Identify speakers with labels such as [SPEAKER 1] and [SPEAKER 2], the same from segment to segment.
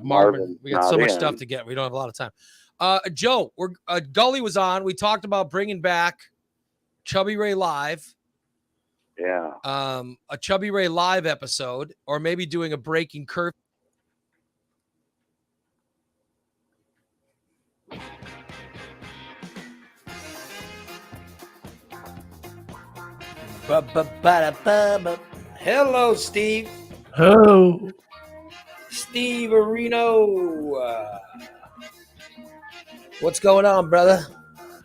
[SPEAKER 1] Marvin, we got
[SPEAKER 2] not
[SPEAKER 1] so much
[SPEAKER 2] in.
[SPEAKER 1] stuff to get. We don't have a lot of time. Joe, Gully was on. We talked about bringing back Chubby Ray Live.
[SPEAKER 2] Yeah.
[SPEAKER 1] A Chubby Ray Live episode, or maybe doing a Breaking Curve. Hello, Steve.
[SPEAKER 3] Oh,
[SPEAKER 1] Steve Areno. What's going on, brother?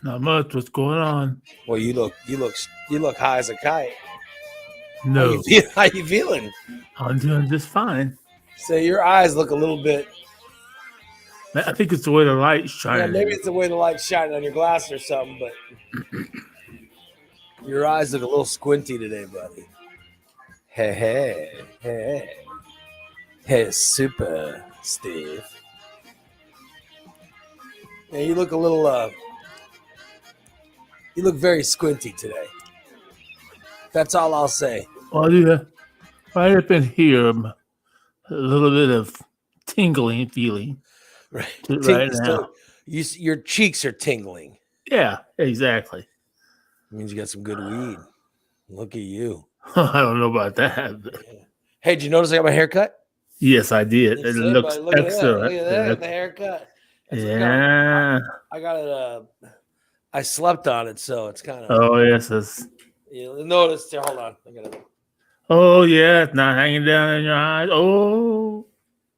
[SPEAKER 3] not much. What's going on?
[SPEAKER 1] Well, you look high as a kite.
[SPEAKER 3] No,
[SPEAKER 1] How you feeling?
[SPEAKER 3] I'm doing just fine.
[SPEAKER 1] So your eyes look a little bit.
[SPEAKER 3] I think it's the way the light's
[SPEAKER 1] Yeah,
[SPEAKER 3] shining.
[SPEAKER 1] maybe it's the way the light's shining on your glass or something, but your eyes look a little squinty today, buddy. Hey, super, Steve. Yeah, you look a little. You look very squinty today. That's all I'll say.
[SPEAKER 3] Well, yeah, right up in here, a little bit of tingling feeling
[SPEAKER 1] Right
[SPEAKER 3] now.
[SPEAKER 1] So your cheeks are tingling.
[SPEAKER 3] Yeah, exactly.
[SPEAKER 1] It means you got some good weed. Look at you.
[SPEAKER 3] I don't know about that. But
[SPEAKER 1] Hey, did you notice I got my haircut?
[SPEAKER 3] yes, I did. It looks excellent.
[SPEAKER 1] Look at that, the haircut.
[SPEAKER 3] Yeah.
[SPEAKER 1] I got it. I slept on it, so it's kind of.
[SPEAKER 3] Oh, yes.
[SPEAKER 1] You notice. Hold on. I got it.
[SPEAKER 3] Oh, yeah. It's not hanging down in your eyes. Oh.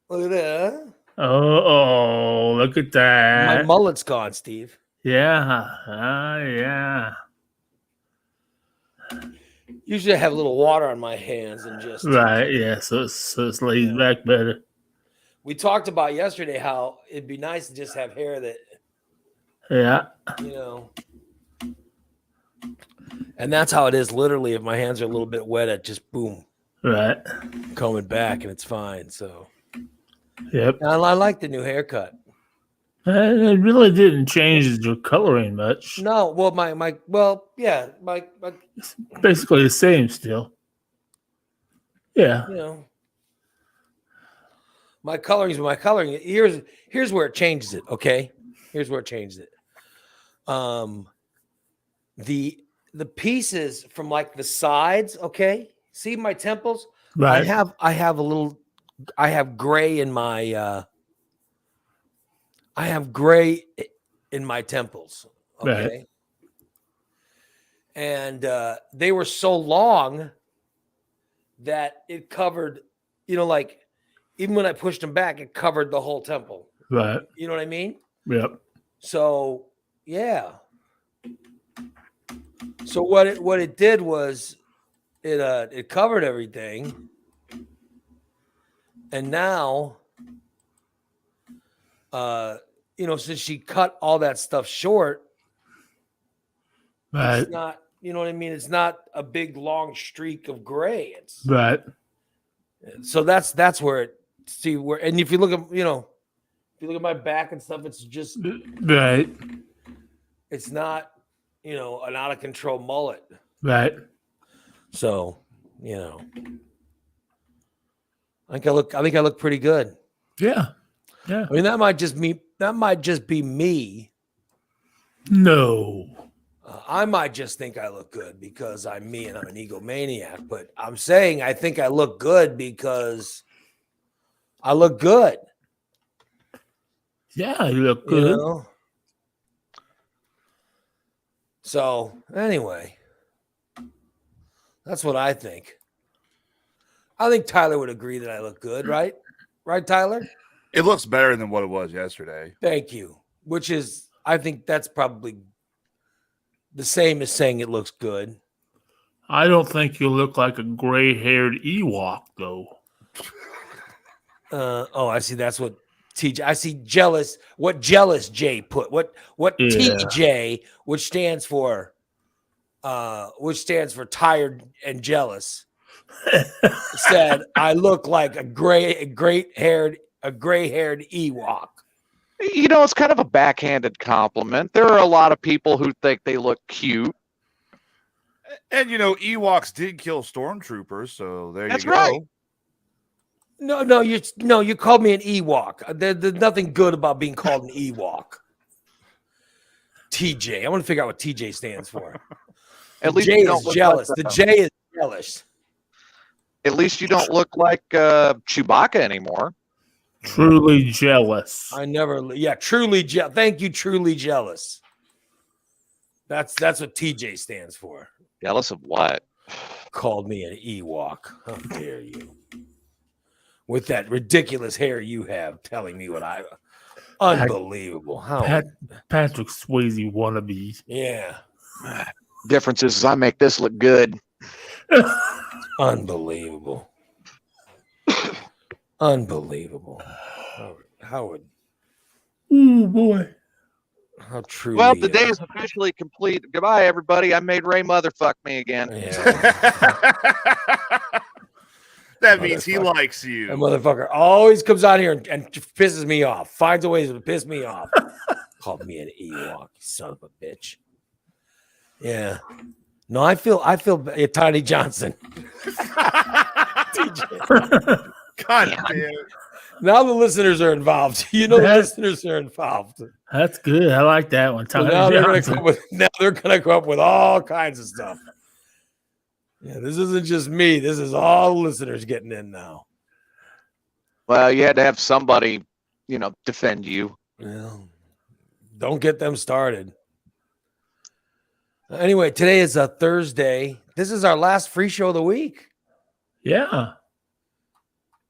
[SPEAKER 1] Look at that.
[SPEAKER 3] Oh, look at that.
[SPEAKER 1] My mullet's gone, Steve.
[SPEAKER 3] Yeah. Yeah.
[SPEAKER 1] Usually I have a little water on my hands and just.
[SPEAKER 3] Right, yeah. So it's laid back better.
[SPEAKER 1] We talked about yesterday how it'd be nice to just have hair that.
[SPEAKER 3] Yeah.
[SPEAKER 1] And that's how it is. Literally, if my hands are a little bit wet, it just boom.
[SPEAKER 3] Right.
[SPEAKER 1] Comb it back and it's fine. So.
[SPEAKER 3] Yep.
[SPEAKER 1] I like the new haircut.
[SPEAKER 3] It really didn't change your coloring much.
[SPEAKER 1] No, well, my
[SPEAKER 3] It's basically the same still. Yeah.
[SPEAKER 1] My coloring. Here's where it changes it. Okay, here's where it changes it. The pieces from like the sides. Okay, see my temples.
[SPEAKER 3] Right.
[SPEAKER 1] I have gray in my. I have gray in my temples. Okay.
[SPEAKER 3] Right.
[SPEAKER 1] And they were so long that it covered, like even when I pushed them back, it covered the whole temple.
[SPEAKER 3] Right.
[SPEAKER 1] You know what I mean?
[SPEAKER 3] Yep.
[SPEAKER 1] So, yeah. So what it did was it covered everything. And now since she cut all that stuff short,
[SPEAKER 3] right.
[SPEAKER 1] It's not, you know what I mean? It's not a big long streak of gray. It's
[SPEAKER 3] right.
[SPEAKER 1] So that's where it and if you look at my back and stuff, it's just
[SPEAKER 3] right.
[SPEAKER 1] It's not, an out of control mullet.
[SPEAKER 3] Right.
[SPEAKER 1] So, I think I look pretty good.
[SPEAKER 3] Yeah. Yeah.
[SPEAKER 1] I mean, that might just be me.
[SPEAKER 3] No.
[SPEAKER 1] I might just think I look good because I'm me and I'm an egomaniac. But I'm saying I think I look good because I look good.
[SPEAKER 3] Yeah, you look good.
[SPEAKER 1] So, anyway, that's what I think. I think Tyler would agree that I look good, right? Right, Tyler?
[SPEAKER 4] It looks better than what it was yesterday.
[SPEAKER 1] Thank you. Which is, I think that's probably the same as saying it looks good.
[SPEAKER 3] I don't think you look like a gray-haired Ewok, though.
[SPEAKER 1] I see. That's what TJ. I see jealous. What jealous J put? What TJ, which stands for tired and jealous, said I look like a gray-haired Ewok.
[SPEAKER 2] It's kind of a backhanded compliment. There are a lot of people who think they look cute.
[SPEAKER 4] And, Ewoks did kill stormtroopers, so there
[SPEAKER 2] That's
[SPEAKER 4] you go.
[SPEAKER 2] right.
[SPEAKER 1] No, you called me an Ewok. There's nothing good about being called an Ewok. TJ. I want to figure out what TJ stands for.
[SPEAKER 2] At least
[SPEAKER 1] J
[SPEAKER 2] you don't
[SPEAKER 1] is
[SPEAKER 2] look
[SPEAKER 1] jealous.
[SPEAKER 2] like,
[SPEAKER 1] The J is jealous.
[SPEAKER 2] at least you don't look like Chewbacca anymore.
[SPEAKER 3] Truly jealous.
[SPEAKER 1] I never. Yeah, truly jealous. Thank you, truly jealous. That's what TJ stands for.
[SPEAKER 2] Jealous of what?
[SPEAKER 1] Called me an Ewok. How dare you? With that ridiculous hair you have, telling me what I. Unbelievable. How?
[SPEAKER 3] Patrick Swayze wannabe.
[SPEAKER 1] Yeah.
[SPEAKER 2] Difference is I make this look good.
[SPEAKER 1] Unbelievable. Unbelievable. How would
[SPEAKER 3] Oh boy.
[SPEAKER 1] how truly
[SPEAKER 2] Well, the day is officially complete. Goodbye, everybody. I made Ray motherfuck me again.
[SPEAKER 1] yeah.
[SPEAKER 4] That means he likes you.
[SPEAKER 1] That motherfucker always comes out here and pisses me off. Finds a way to piss me off. Called me an Ewok, you son of a bitch. Yeah. No, I feel Tiny Johnson. TJ.
[SPEAKER 4] God damn it.
[SPEAKER 1] Now the listeners are involved. You know the listeners are involved.
[SPEAKER 3] That's good. I like that one.
[SPEAKER 1] So now they're gonna come up with all kinds of stuff. Yeah, this isn't just me. This is all the listeners getting in now.
[SPEAKER 2] Well, you had to have somebody, defend you.
[SPEAKER 1] Well, don't get them started. Anyway, today is a Thursday. This is our last free show of the week.
[SPEAKER 3] Yeah.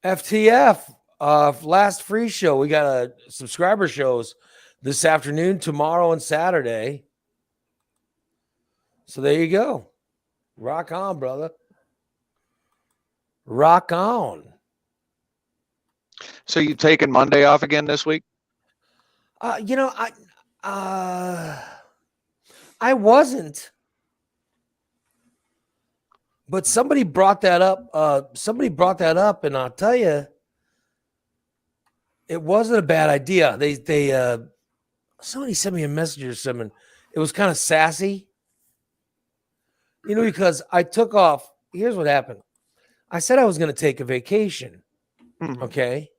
[SPEAKER 1] FTF, last free show. We got subscriber shows this afternoon, tomorrow, and Saturday. So there you go. Rock on, brother. Rock on.
[SPEAKER 2] So you taking Monday off again this week?
[SPEAKER 1] I wasn't. But somebody brought that up. And I'll tell you, it wasn't a bad idea. Somebody sent me a message or something. It was kind of sassy. Because I took off. Here's what happened. I said I was going to take a vacation.
[SPEAKER 2] Mhm.
[SPEAKER 1] Okay.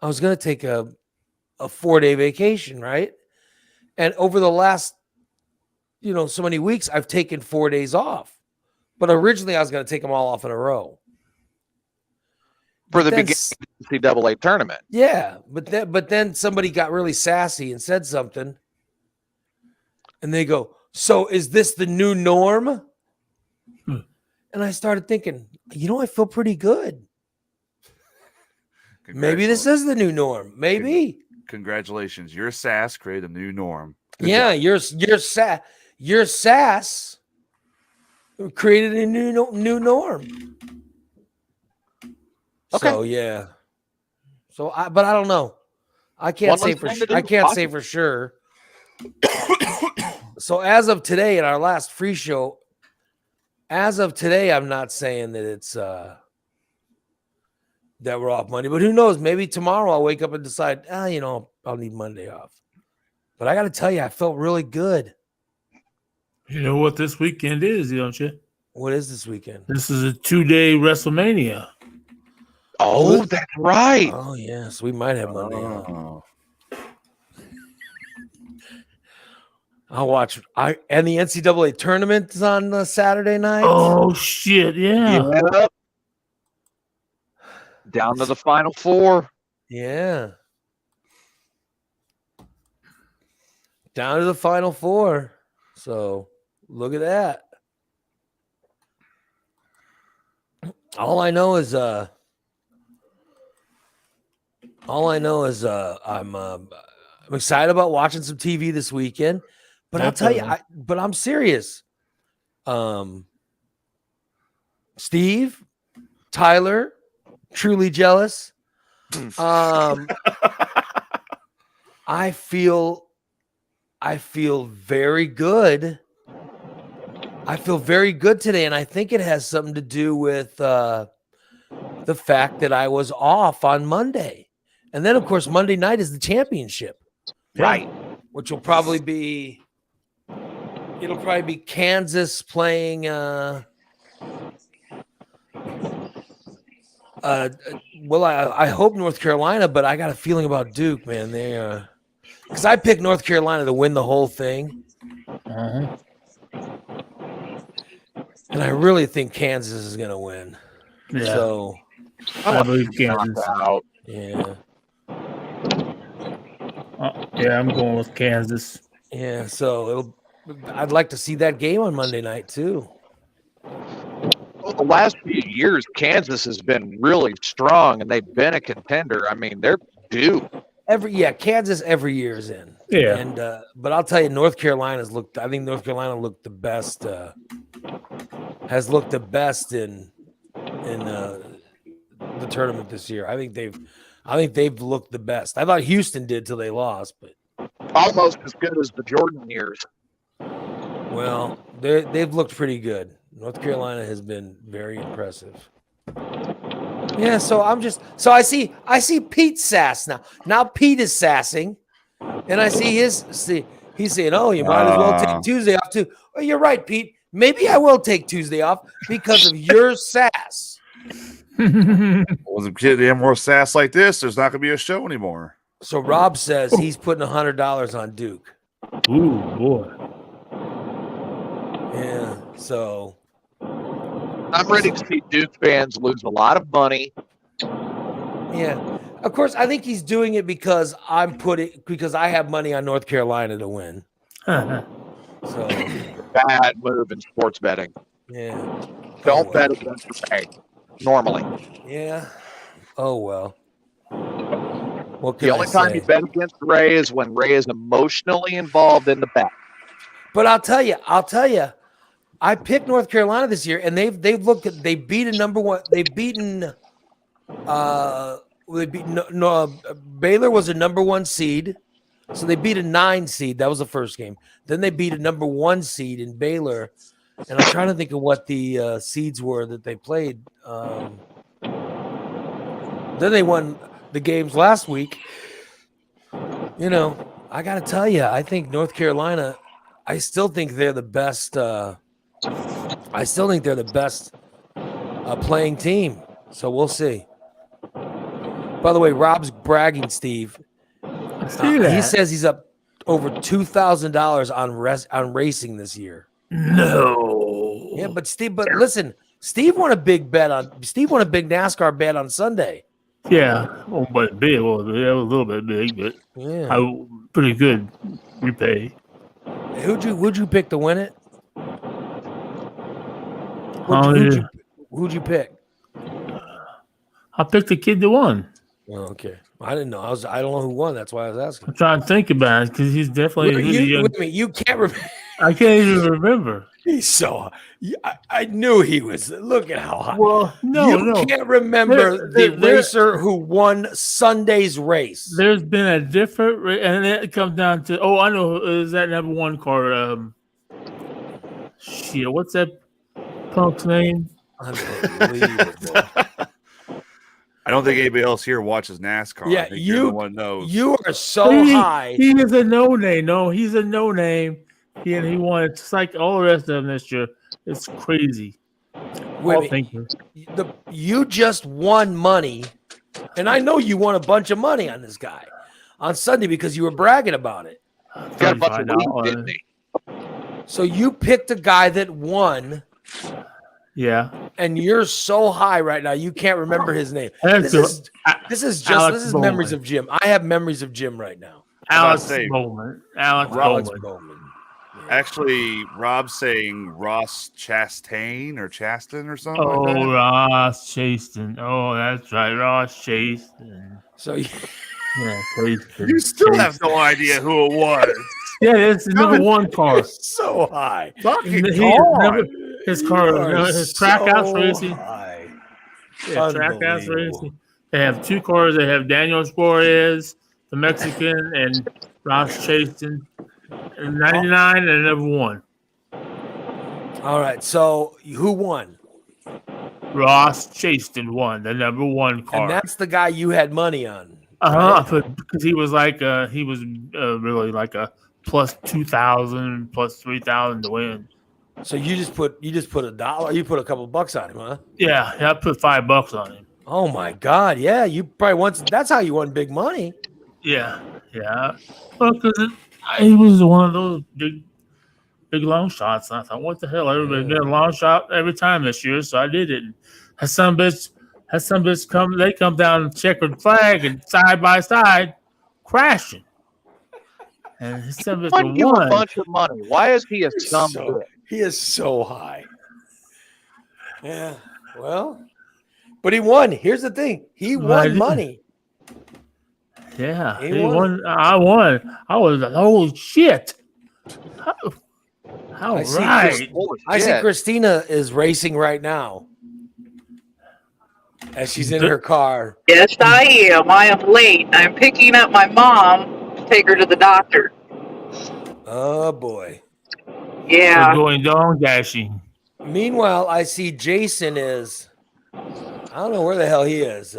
[SPEAKER 1] I was going to take a 4-day vacation, right? And over the last, so many weeks, I've taken 4 days off. But originally, I was going to take them all off in a row.
[SPEAKER 2] For the beginning of the NCAA tournament.
[SPEAKER 1] Yeah. But then somebody got really sassy and said something. And they go, so is this the new norm? And I started thinking, I feel pretty good. Maybe this is the new norm. Maybe.
[SPEAKER 4] Congratulations. Your sass created a new norm.
[SPEAKER 1] Yeah, your sass created a new norm.
[SPEAKER 2] Okay.
[SPEAKER 1] So yeah. But I don't know. I can't say for sure. So as of today, in our last free show, I'm not saying that it's that we're off Monday, but who knows? Maybe tomorrow I'll wake up and decide, I'll need Monday off. But I got to tell you, I felt really good.
[SPEAKER 3] You know what this weekend is, don't you?
[SPEAKER 1] What is this weekend?
[SPEAKER 3] This is a 2-day WrestleMania.
[SPEAKER 2] Oh, that's right.
[SPEAKER 1] Oh yes, we might have Monday off.
[SPEAKER 4] Oh.
[SPEAKER 1] I'll watch. And the NCAA tournament is on Saturday night.
[SPEAKER 3] Oh shit! Yeah.
[SPEAKER 2] Yep. Down to the Final Four.
[SPEAKER 1] Yeah. Down to the Final Four. So look at that. All I know is I'm excited about watching some TV this weekend. But I'll tell you, I'm serious. Steve, Tyler, truly jealous. I feel very good. I feel very good today, and I think it has something to do with the fact that I was off on Monday. And then, of course, Monday night is the championship.
[SPEAKER 2] Right.
[SPEAKER 1] Which will probably be Kansas playing Well, I hope North Carolina, but I got a feeling about Duke, man. They because I picked North Carolina to win the whole thing,
[SPEAKER 3] Uh-huh.
[SPEAKER 1] and I really think Kansas is going to win.
[SPEAKER 3] Yeah,
[SPEAKER 1] So
[SPEAKER 3] I believe Kansas.
[SPEAKER 2] Out.
[SPEAKER 1] yeah,
[SPEAKER 3] Yeah, I'm going with Kansas.
[SPEAKER 1] yeah. So I'd like to see that game on Monday night too.
[SPEAKER 2] Well, the last few years, Kansas has been really strong, and they've been a contender. I mean, they're due.
[SPEAKER 1] Kansas every year is in.
[SPEAKER 3] Yeah,
[SPEAKER 1] And but I'll tell you, North Carolina's looked. I think North Carolina looked the best. Has looked the best in the tournament this year. I think they've looked the best. I thought Houston did till they lost, but
[SPEAKER 2] Almost as good as the Jordan years.
[SPEAKER 1] well, they've looked pretty good. North Carolina has been very impressive. Yeah, so I see Pete sass now. Now Pete is sassing, and I see he's saying, "Oh, you might as well take Tuesday off too." Oh, you're right, Pete. Maybe I will take Tuesday off because of your sass.
[SPEAKER 4] Well, if they have more sass like this, there's not going to be a show anymore.
[SPEAKER 1] So Rob says he's putting $100 on Duke.
[SPEAKER 3] ooh boy.
[SPEAKER 1] Yeah, so
[SPEAKER 2] I'm ready to see Duke fans lose a lot of money.
[SPEAKER 1] yeah. Of course, I think he's doing it because because I have money on North Carolina to win. So
[SPEAKER 2] Bad move in sports betting.
[SPEAKER 1] yeah.
[SPEAKER 2] Don't
[SPEAKER 1] well.
[SPEAKER 2] bet against Ray. Normally,
[SPEAKER 1] Yeah. Oh well. What can
[SPEAKER 2] the
[SPEAKER 1] I
[SPEAKER 2] only time
[SPEAKER 1] say?
[SPEAKER 2] you bet against Ray is when Ray is emotionally involved in the bet.
[SPEAKER 1] But I'll tell you, I picked North Carolina this year, and they've beat a number one. They've beaten. Baylor was a number one seed, so they beat a 9 seed. That was the first game. Then they beat a number 1 seed in Baylor, and I'm trying to think of what the seeds were that they played. Then they won the games last week. You know, I got to tell you, I think North Carolina. I still think they're the best. I still think they're the best playing team. So we'll see. By the way, Rob's bragging, Steve.
[SPEAKER 3] See that?
[SPEAKER 1] He says he's up over $2,000 on racing this year.
[SPEAKER 3] No.
[SPEAKER 1] Yeah, but listen, Steve won a big NASCAR bet on Sunday.
[SPEAKER 3] Yeah, well, but big. Well, yeah, a little bit big, but
[SPEAKER 1] Yeah.
[SPEAKER 3] pretty good repay.
[SPEAKER 1] Who'd you pick to win it? Who'd you pick?
[SPEAKER 3] I picked the kid that won.
[SPEAKER 1] Oh, okay. I didn't know. I don't know who won. That's why I was asking.
[SPEAKER 3] I'm trying to think about it because he's definitely.
[SPEAKER 1] You can't remember.
[SPEAKER 3] I can't even remember.
[SPEAKER 1] He's so. I knew he was. Look at how high.
[SPEAKER 3] Well,
[SPEAKER 1] you can't remember the racer who won Sunday's race.
[SPEAKER 3] There's been a different, and it comes down to. Oh, I know. Is that number one car? Shit, what's that punk's name?
[SPEAKER 1] Unbelievable.
[SPEAKER 4] I don't think anybody else here watches NASCAR.
[SPEAKER 1] Yeah,
[SPEAKER 4] I think everyone knows.
[SPEAKER 1] You are so high.
[SPEAKER 3] He is a no name. No, he's a no name. He won. It's like all the rest of them this year. It's crazy.
[SPEAKER 1] You just won money, and I know you won a bunch of money on this guy on Sunday because you were bragging about it.
[SPEAKER 2] Got a bunch of weed, didn't he?
[SPEAKER 1] So you picked a guy that won.
[SPEAKER 3] Yeah.
[SPEAKER 1] And you're so high right now, you can't remember his name. This is memories of Jim. I have memories of Jim right now.
[SPEAKER 3] Alex Bowman.
[SPEAKER 1] Alex Bowman. Yeah.
[SPEAKER 4] Actually, Rob's saying Ross Chastain or Chaston or something.
[SPEAKER 3] Oh,
[SPEAKER 4] like that.
[SPEAKER 3] Ross Chaston. Oh, that's right, Ross Chaston.
[SPEAKER 1] So
[SPEAKER 4] you still have no idea who it was.
[SPEAKER 3] Yeah, it's the number one car.
[SPEAKER 1] So high.
[SPEAKER 3] His car, his Trackhouse Racing. Yeah, Trackhouse Racing. They have 2 cars. They have Daniel Suarez, the Mexican, and Ross Chaston. 99 and number 1.
[SPEAKER 1] All right. So who won?
[SPEAKER 3] Ross Chaston won the number 1 car.
[SPEAKER 1] And that's the guy you had money on.
[SPEAKER 3] Because he was like really like a plus 2,000, plus 3,000 to win.
[SPEAKER 1] So you just put $1. You put a couple bucks on him, huh?
[SPEAKER 3] Yeah, I put $5 on him.
[SPEAKER 1] Oh my God! Yeah, you probably once. That's how you won big money.
[SPEAKER 3] Yeah. Well, because he was one of those big long shots. And I thought, what the hell? Everybody did a long shot every time this year, so I did it. And had some bitch come. They come down checkered flag and side by side, crashing. And some bitch
[SPEAKER 2] Won you a
[SPEAKER 3] won.
[SPEAKER 2] bunch of money. Why is he a some bitch?
[SPEAKER 1] He is so high. Yeah. Well, but he won. Here's the thing. He won money.
[SPEAKER 3] Yeah,
[SPEAKER 1] He
[SPEAKER 3] he
[SPEAKER 1] won.
[SPEAKER 3] won. I won. I was like, holy shit! How
[SPEAKER 1] I see
[SPEAKER 3] right?
[SPEAKER 1] I see Christina is racing right now as she's in her car.
[SPEAKER 5] Yes, I am. I am late. I'm picking up my mom to take her to the doctor.
[SPEAKER 1] Oh boy.
[SPEAKER 5] Yeah.
[SPEAKER 3] So going down dashing.
[SPEAKER 1] Meanwhile, I see Jason is. I don't know where the hell he is.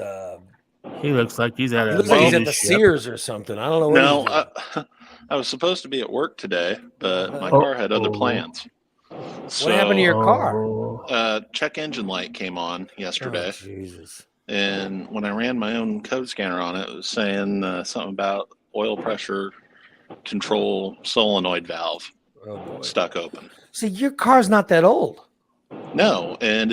[SPEAKER 3] He looks like he's at
[SPEAKER 1] He
[SPEAKER 3] a
[SPEAKER 1] looks like he's at the
[SPEAKER 3] baby ship.
[SPEAKER 1] Sears or something. I don't know what
[SPEAKER 6] No,
[SPEAKER 1] he's doing.
[SPEAKER 6] I was supposed to be at work today, but my car had other plans.
[SPEAKER 1] What happened to your car?
[SPEAKER 6] Check engine light came on yesterday,
[SPEAKER 1] Oh, Jesus.
[SPEAKER 6] and when I ran my own code scanner on it, it was saying something about oil pressure control solenoid valve
[SPEAKER 1] Oh, boy.
[SPEAKER 6] stuck open.
[SPEAKER 1] See, your car's not that old.
[SPEAKER 6] No, and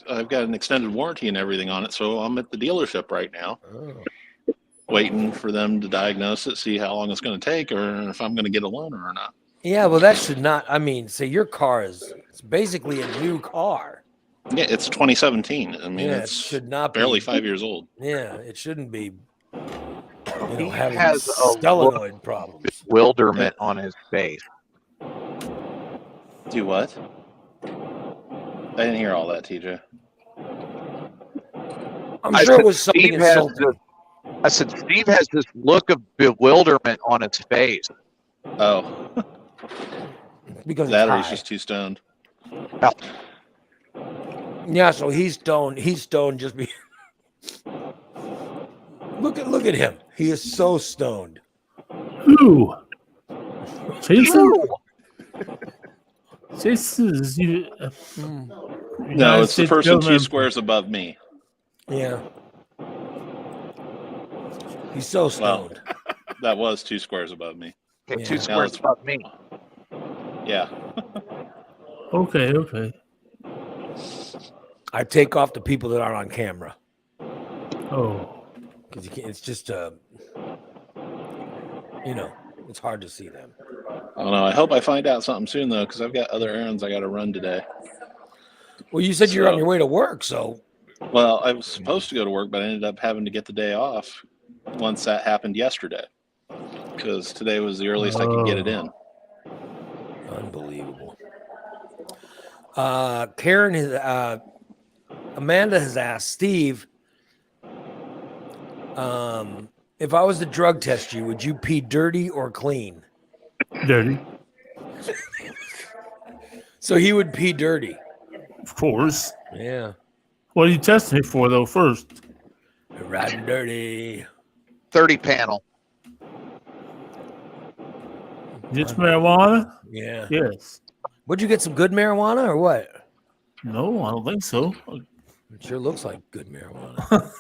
[SPEAKER 6] I've got an extended warranty and everything on it, so I'm at the dealership right now,
[SPEAKER 1] Oh.
[SPEAKER 6] waiting for them to diagnose it, see how long it's going to take, or if I'm going to get a loaner or not.
[SPEAKER 1] Yeah, well, that should not. I mean, say your car it's basically a new car.
[SPEAKER 6] Yeah, it's 2017. I mean,
[SPEAKER 1] Yeah, it
[SPEAKER 6] it's
[SPEAKER 1] should not
[SPEAKER 6] barely
[SPEAKER 1] be.
[SPEAKER 6] 5 years old.
[SPEAKER 1] Yeah, it shouldn't be.
[SPEAKER 2] He
[SPEAKER 1] Having
[SPEAKER 2] has a
[SPEAKER 1] stellenoid problems.
[SPEAKER 2] bewilderment on his face.
[SPEAKER 6] Do what? I didn't hear all that, TJ.
[SPEAKER 1] I'm
[SPEAKER 2] I
[SPEAKER 1] sure
[SPEAKER 2] said
[SPEAKER 1] it was something
[SPEAKER 2] Steve has
[SPEAKER 1] insulting.
[SPEAKER 2] I said Steve has this look of bewilderment on his face.
[SPEAKER 6] Oh,
[SPEAKER 1] Because
[SPEAKER 6] that or
[SPEAKER 1] he's
[SPEAKER 6] he's just too stoned.
[SPEAKER 1] yeah, so he's stoned. He's stoned just be. Look at him. He is so stoned.
[SPEAKER 3] Who? Jason? Jason is you.
[SPEAKER 6] No, it's the person 2 squares above me.
[SPEAKER 1] Yeah. He's so stoned.
[SPEAKER 6] That was 2 squares above me.
[SPEAKER 2] Okay,
[SPEAKER 1] Yeah.
[SPEAKER 2] 2
[SPEAKER 6] Now
[SPEAKER 2] squares
[SPEAKER 6] it's-
[SPEAKER 2] above me.
[SPEAKER 6] Yeah.
[SPEAKER 3] Okay.
[SPEAKER 1] I take off the people that aren't on camera
[SPEAKER 3] Oh,
[SPEAKER 1] because you can't. It's just it's hard to see them.
[SPEAKER 6] I don't know. I hope I find out something soon though, because I've got other errands I got to run today.
[SPEAKER 1] Well, you said you're on
[SPEAKER 6] So-
[SPEAKER 1] your way to work, so
[SPEAKER 6] Well, I was supposed to go to work, but I ended up having to get the day off once that happened yesterday, because today was the earliest I could get it in.
[SPEAKER 1] unbelievable. Karen has Amanda has asked Steve, if I was to drug test you, would you pee dirty or clean?
[SPEAKER 3] dirty.
[SPEAKER 1] So he would pee dirty.
[SPEAKER 3] Of course.
[SPEAKER 1] Yeah.
[SPEAKER 3] What are you testing me for though? First,
[SPEAKER 1] Riding dirty.
[SPEAKER 2] 30 panel.
[SPEAKER 3] just marijuana?
[SPEAKER 1] Yeah.
[SPEAKER 3] Yes.
[SPEAKER 1] Would you get some good marijuana or what?
[SPEAKER 3] No, I don't think so.
[SPEAKER 1] It sure looks like good marijuana.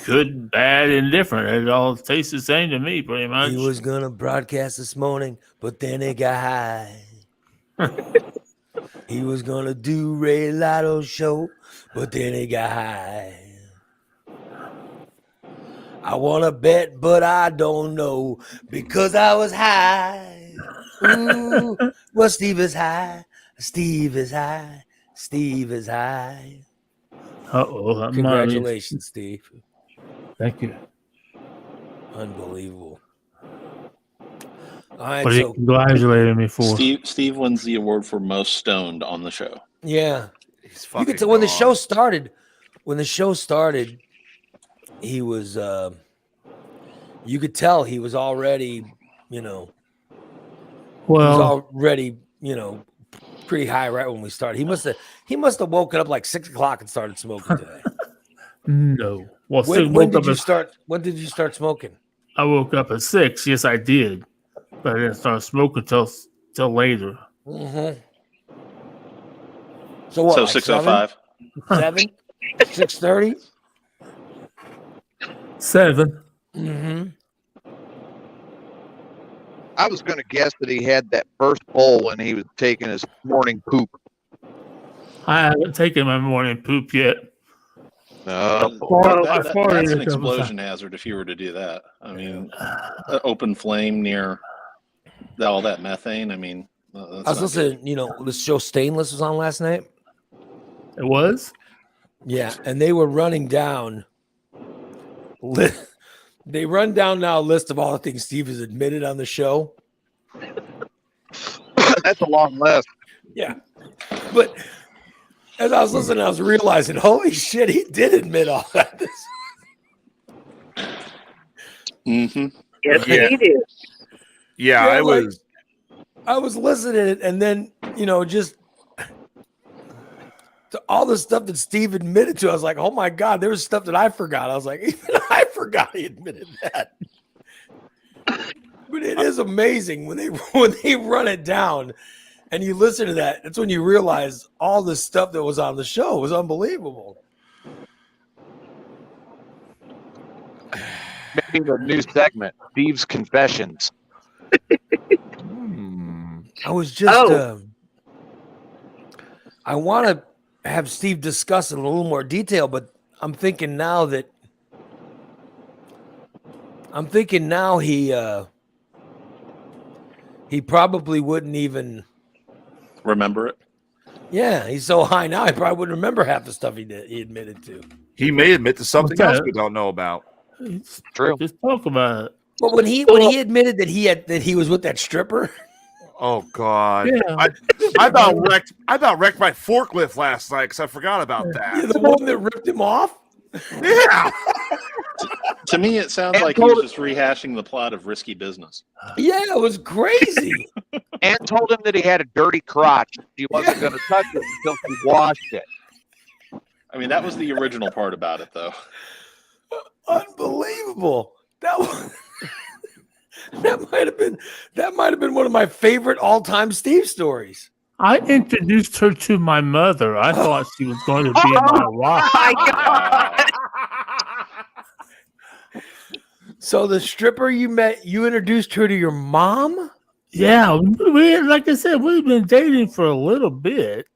[SPEAKER 3] Good, bad, indifferent. It all tastes the same to me, pretty much.
[SPEAKER 1] He was gonna broadcast this morning, but then he got high. He was gonna do Ray Lotto's show, but then he got high. I wanna bet, but I don't know because I was high. Ooh, well, Steve is high. Steve is high. Steve is high.
[SPEAKER 3] Uh-oh.
[SPEAKER 1] Congratulations, Steve.
[SPEAKER 3] Thank you.
[SPEAKER 1] Unbelievable. All right,
[SPEAKER 3] What are you
[SPEAKER 1] so
[SPEAKER 3] congratulating me for?
[SPEAKER 6] Steve wins the award for most stoned on the show.
[SPEAKER 1] yeah,
[SPEAKER 4] He's
[SPEAKER 1] you
[SPEAKER 4] fucking
[SPEAKER 1] could tell when the
[SPEAKER 4] wrong.
[SPEAKER 1] show started. When the show started, he was. You could tell he was already, he was
[SPEAKER 3] Well,
[SPEAKER 1] already, pretty high right when we started. He must have woken up like 6 o'clock and started smoking today.
[SPEAKER 3] no. Well,
[SPEAKER 1] When did you start? When did you start smoking?
[SPEAKER 3] I woke up at 6. Yes, I did. But I didn't start smoking till later.
[SPEAKER 1] Mm-hmm. So what?
[SPEAKER 6] So
[SPEAKER 1] like
[SPEAKER 6] 6:05.
[SPEAKER 1] 7, 6:30.
[SPEAKER 3] 7.
[SPEAKER 1] Mm-hmm.
[SPEAKER 2] I was going to guess that he had that first bowl when he was taking his morning poop.
[SPEAKER 3] I haven't taken my morning poop yet.
[SPEAKER 2] No.
[SPEAKER 3] Farted
[SPEAKER 6] That's an
[SPEAKER 3] a couple
[SPEAKER 6] explosion hazard if you were to do that. I mean, an open flame near all that methane. I mean, that's
[SPEAKER 1] I was
[SPEAKER 6] not good.
[SPEAKER 1] listening, this show Stainless was on last night.
[SPEAKER 3] It was?
[SPEAKER 1] Yeah, and they were running down. They run down now a list of all the things Steve has admitted on the show.
[SPEAKER 2] That's a long list.
[SPEAKER 1] Yeah, but as I was listening, I was realizing, holy shit, he did admit all that.
[SPEAKER 6] Mm-hmm.
[SPEAKER 5] Yes,
[SPEAKER 4] Yeah.
[SPEAKER 5] he did.
[SPEAKER 4] Yeah,
[SPEAKER 1] Yeah,
[SPEAKER 4] I
[SPEAKER 1] like-
[SPEAKER 4] was.
[SPEAKER 1] I was listening, and then just to all the stuff that Steve admitted to. I was like, oh my god, there was stuff that I forgot. I was like, even I forgot he admitted that. But it is amazing when they run it down, and you listen to that. That's when you realize all the stuff that was on the show was unbelievable.
[SPEAKER 2] Maybe the new segment, Steve's Confessions.
[SPEAKER 1] I was just,
[SPEAKER 5] Oh.
[SPEAKER 1] I want to have Steve discuss it in a little more detail, but I'm thinking now he probably wouldn't even.
[SPEAKER 6] Remember it?
[SPEAKER 1] Yeah, he's so high now, he probably wouldn't remember half the stuff he admitted to.
[SPEAKER 4] He may admit to something
[SPEAKER 3] What's
[SPEAKER 4] else
[SPEAKER 3] that?
[SPEAKER 4] we don't know about.
[SPEAKER 2] True.
[SPEAKER 3] Just talk about it.
[SPEAKER 1] But when he admitted that he was with that stripper,
[SPEAKER 4] Oh God!
[SPEAKER 3] Yeah.
[SPEAKER 4] I about wrecked my forklift last night because I forgot about
[SPEAKER 1] you're
[SPEAKER 4] that.
[SPEAKER 1] the one that ripped him off.
[SPEAKER 4] Yeah.
[SPEAKER 6] To me, it sounds
[SPEAKER 2] And
[SPEAKER 6] like he was just rehashing the plot of Risky Business.
[SPEAKER 1] Yeah, it was crazy.
[SPEAKER 2] And told him that he had a dirty crotch. He wasn't going to touch it until he washed it.
[SPEAKER 6] I mean, that was the original part about it, though.
[SPEAKER 1] Unbelievable. That might have been one of my favorite all-time Steve stories.
[SPEAKER 3] I introduced her to my mother. I thought she was going to be my wife.
[SPEAKER 5] My God.
[SPEAKER 1] So the stripper you met, you introduced her to your mom?
[SPEAKER 3] Yeah, like I said, we've been dating for a little bit,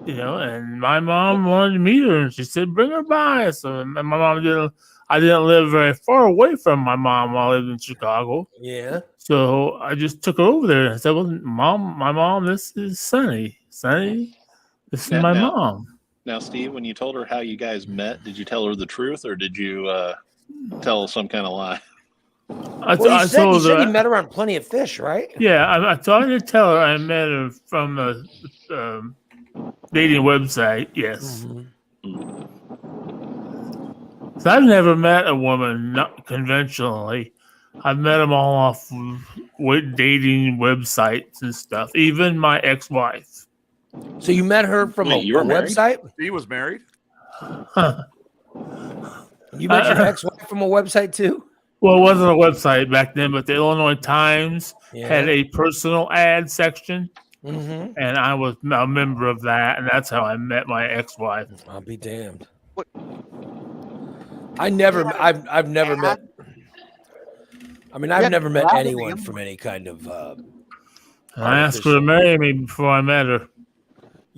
[SPEAKER 3] and my mom wanted to meet her, and she said, bring her by. So my mom I didn't live very far away from my mom while I lived in Chicago.
[SPEAKER 1] Yeah.
[SPEAKER 3] So I just took her over there and I said, well, my mom, this is Sunny. Sunny, this is my
[SPEAKER 6] Now-
[SPEAKER 3] mom.
[SPEAKER 6] Now, Steve, when you told her how you guys met, did you tell her the truth or did you tell some kind of lie?
[SPEAKER 3] I
[SPEAKER 1] Well, you said
[SPEAKER 3] told her.
[SPEAKER 1] he met her on Plenty of Fish, right?
[SPEAKER 3] Yeah, I tried to tell her I met her from a dating website. Yes. So I've never met a woman not conventionally. I've met them all off with dating websites and stuff. Even my ex-wife.
[SPEAKER 1] So you met her from
[SPEAKER 6] Wait, you
[SPEAKER 1] a
[SPEAKER 6] were married?
[SPEAKER 1] website?
[SPEAKER 4] He was married.
[SPEAKER 1] You met your ex-wife from a website too?
[SPEAKER 3] Well, it wasn't a website back then, but the Illinois Times
[SPEAKER 1] Yeah.
[SPEAKER 3] had a personal ad section,
[SPEAKER 1] Mm-hmm.
[SPEAKER 3] and I was a member of that, and that's how I met my ex-wife.
[SPEAKER 1] I'll be damned.
[SPEAKER 2] What?
[SPEAKER 1] I've never met. I mean, I've never met
[SPEAKER 2] Robin
[SPEAKER 1] anyone
[SPEAKER 2] Williams.
[SPEAKER 1] from any kind of.
[SPEAKER 3] I asked her to marry me before I met her.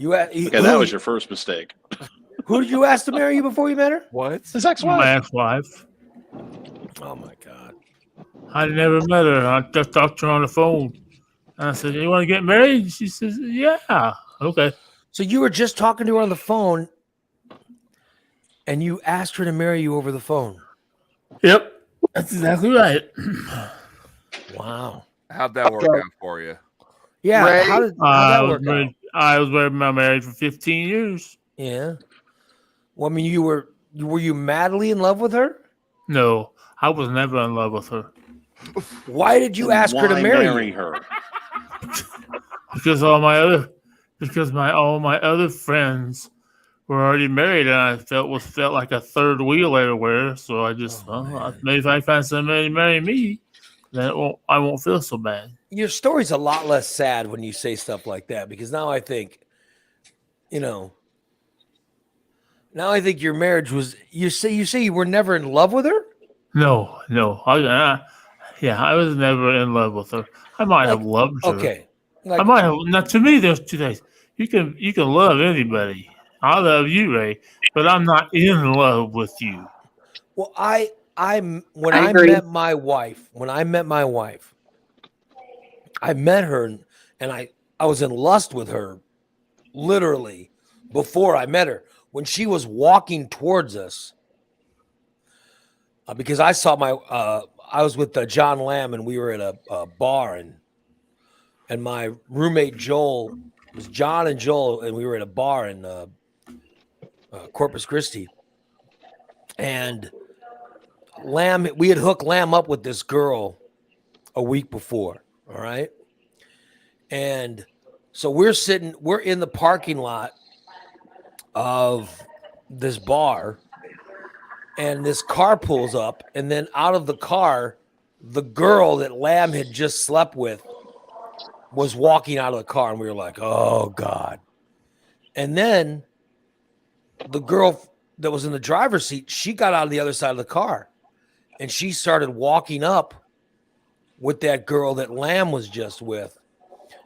[SPEAKER 6] Okay, that was your first mistake.
[SPEAKER 1] Who did you ask to marry you before you met her?
[SPEAKER 4] What?
[SPEAKER 6] His ex-wife.
[SPEAKER 3] My ex-wife.
[SPEAKER 1] Oh my god!
[SPEAKER 3] I never met her. I just talked to her on the phone. And I said, you want to get married? She says, yeah. Okay.
[SPEAKER 1] So you were just talking to her on the phone, and you asked her to marry you over the phone.
[SPEAKER 3] Yep. That's exactly right.
[SPEAKER 1] Wow.
[SPEAKER 4] How'd that work out for you?
[SPEAKER 1] Yeah.
[SPEAKER 2] Ray?
[SPEAKER 1] How'd
[SPEAKER 3] I
[SPEAKER 1] that
[SPEAKER 3] was
[SPEAKER 1] work out?
[SPEAKER 3] married, I was married for 15 years.
[SPEAKER 1] Yeah. Well, I mean, were you madly in love with her?
[SPEAKER 3] No, I was never in love with her.
[SPEAKER 1] Why did you ask her to
[SPEAKER 6] Why
[SPEAKER 1] marry you?
[SPEAKER 6] her?
[SPEAKER 3] Because all my other friends were already married, and I felt like a third wheel everywhere. So I just maybe if I find somebody to marry me, then I won't feel so bad.
[SPEAKER 1] Your story's a lot less sad when you say stuff like that, because now I think, Now I think your marriage was. You say you were never in love with her.
[SPEAKER 3] No. I was never in love with her. I might have loved her.
[SPEAKER 1] Okay.
[SPEAKER 3] I might have. Now, to me, there's two things. You can love anybody. I love you, Ray, but I'm not in love with you.
[SPEAKER 1] Well, when
[SPEAKER 5] I
[SPEAKER 1] I
[SPEAKER 5] agree.
[SPEAKER 1] met my wife, I met her and I was in lust with her literally before I met her. When she was walking towards us, because I saw I was with John Lamb and we were at a bar and my roommate Joel, it was John and Joel, and we were at a bar in Corpus Christi. And we had hooked Lamb up with this girl a week before. All right. And so we're in the parking lot of this bar, and this car pulls up, and then out of the car, the girl that Lamb had just slept with was walking out of the car, and we were like, oh God. And then the girl that was in the driver's seat, she got out of the other side of the car, and she started walking up with that girl that Lamb was just with.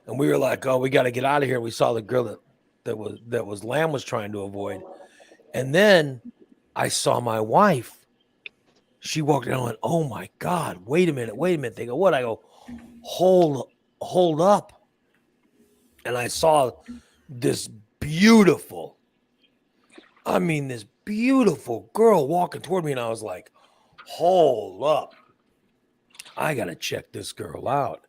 [SPEAKER 1] And we were like, oh, we got to get out of here. We saw the girl that was Lamb was trying to avoid. And then I saw my wife. She walked in and went, oh my God, wait a minute. They go, what? I go, hold up. And I saw this beautiful girl walking toward me. And I was like, hold up. I got to check this girl out.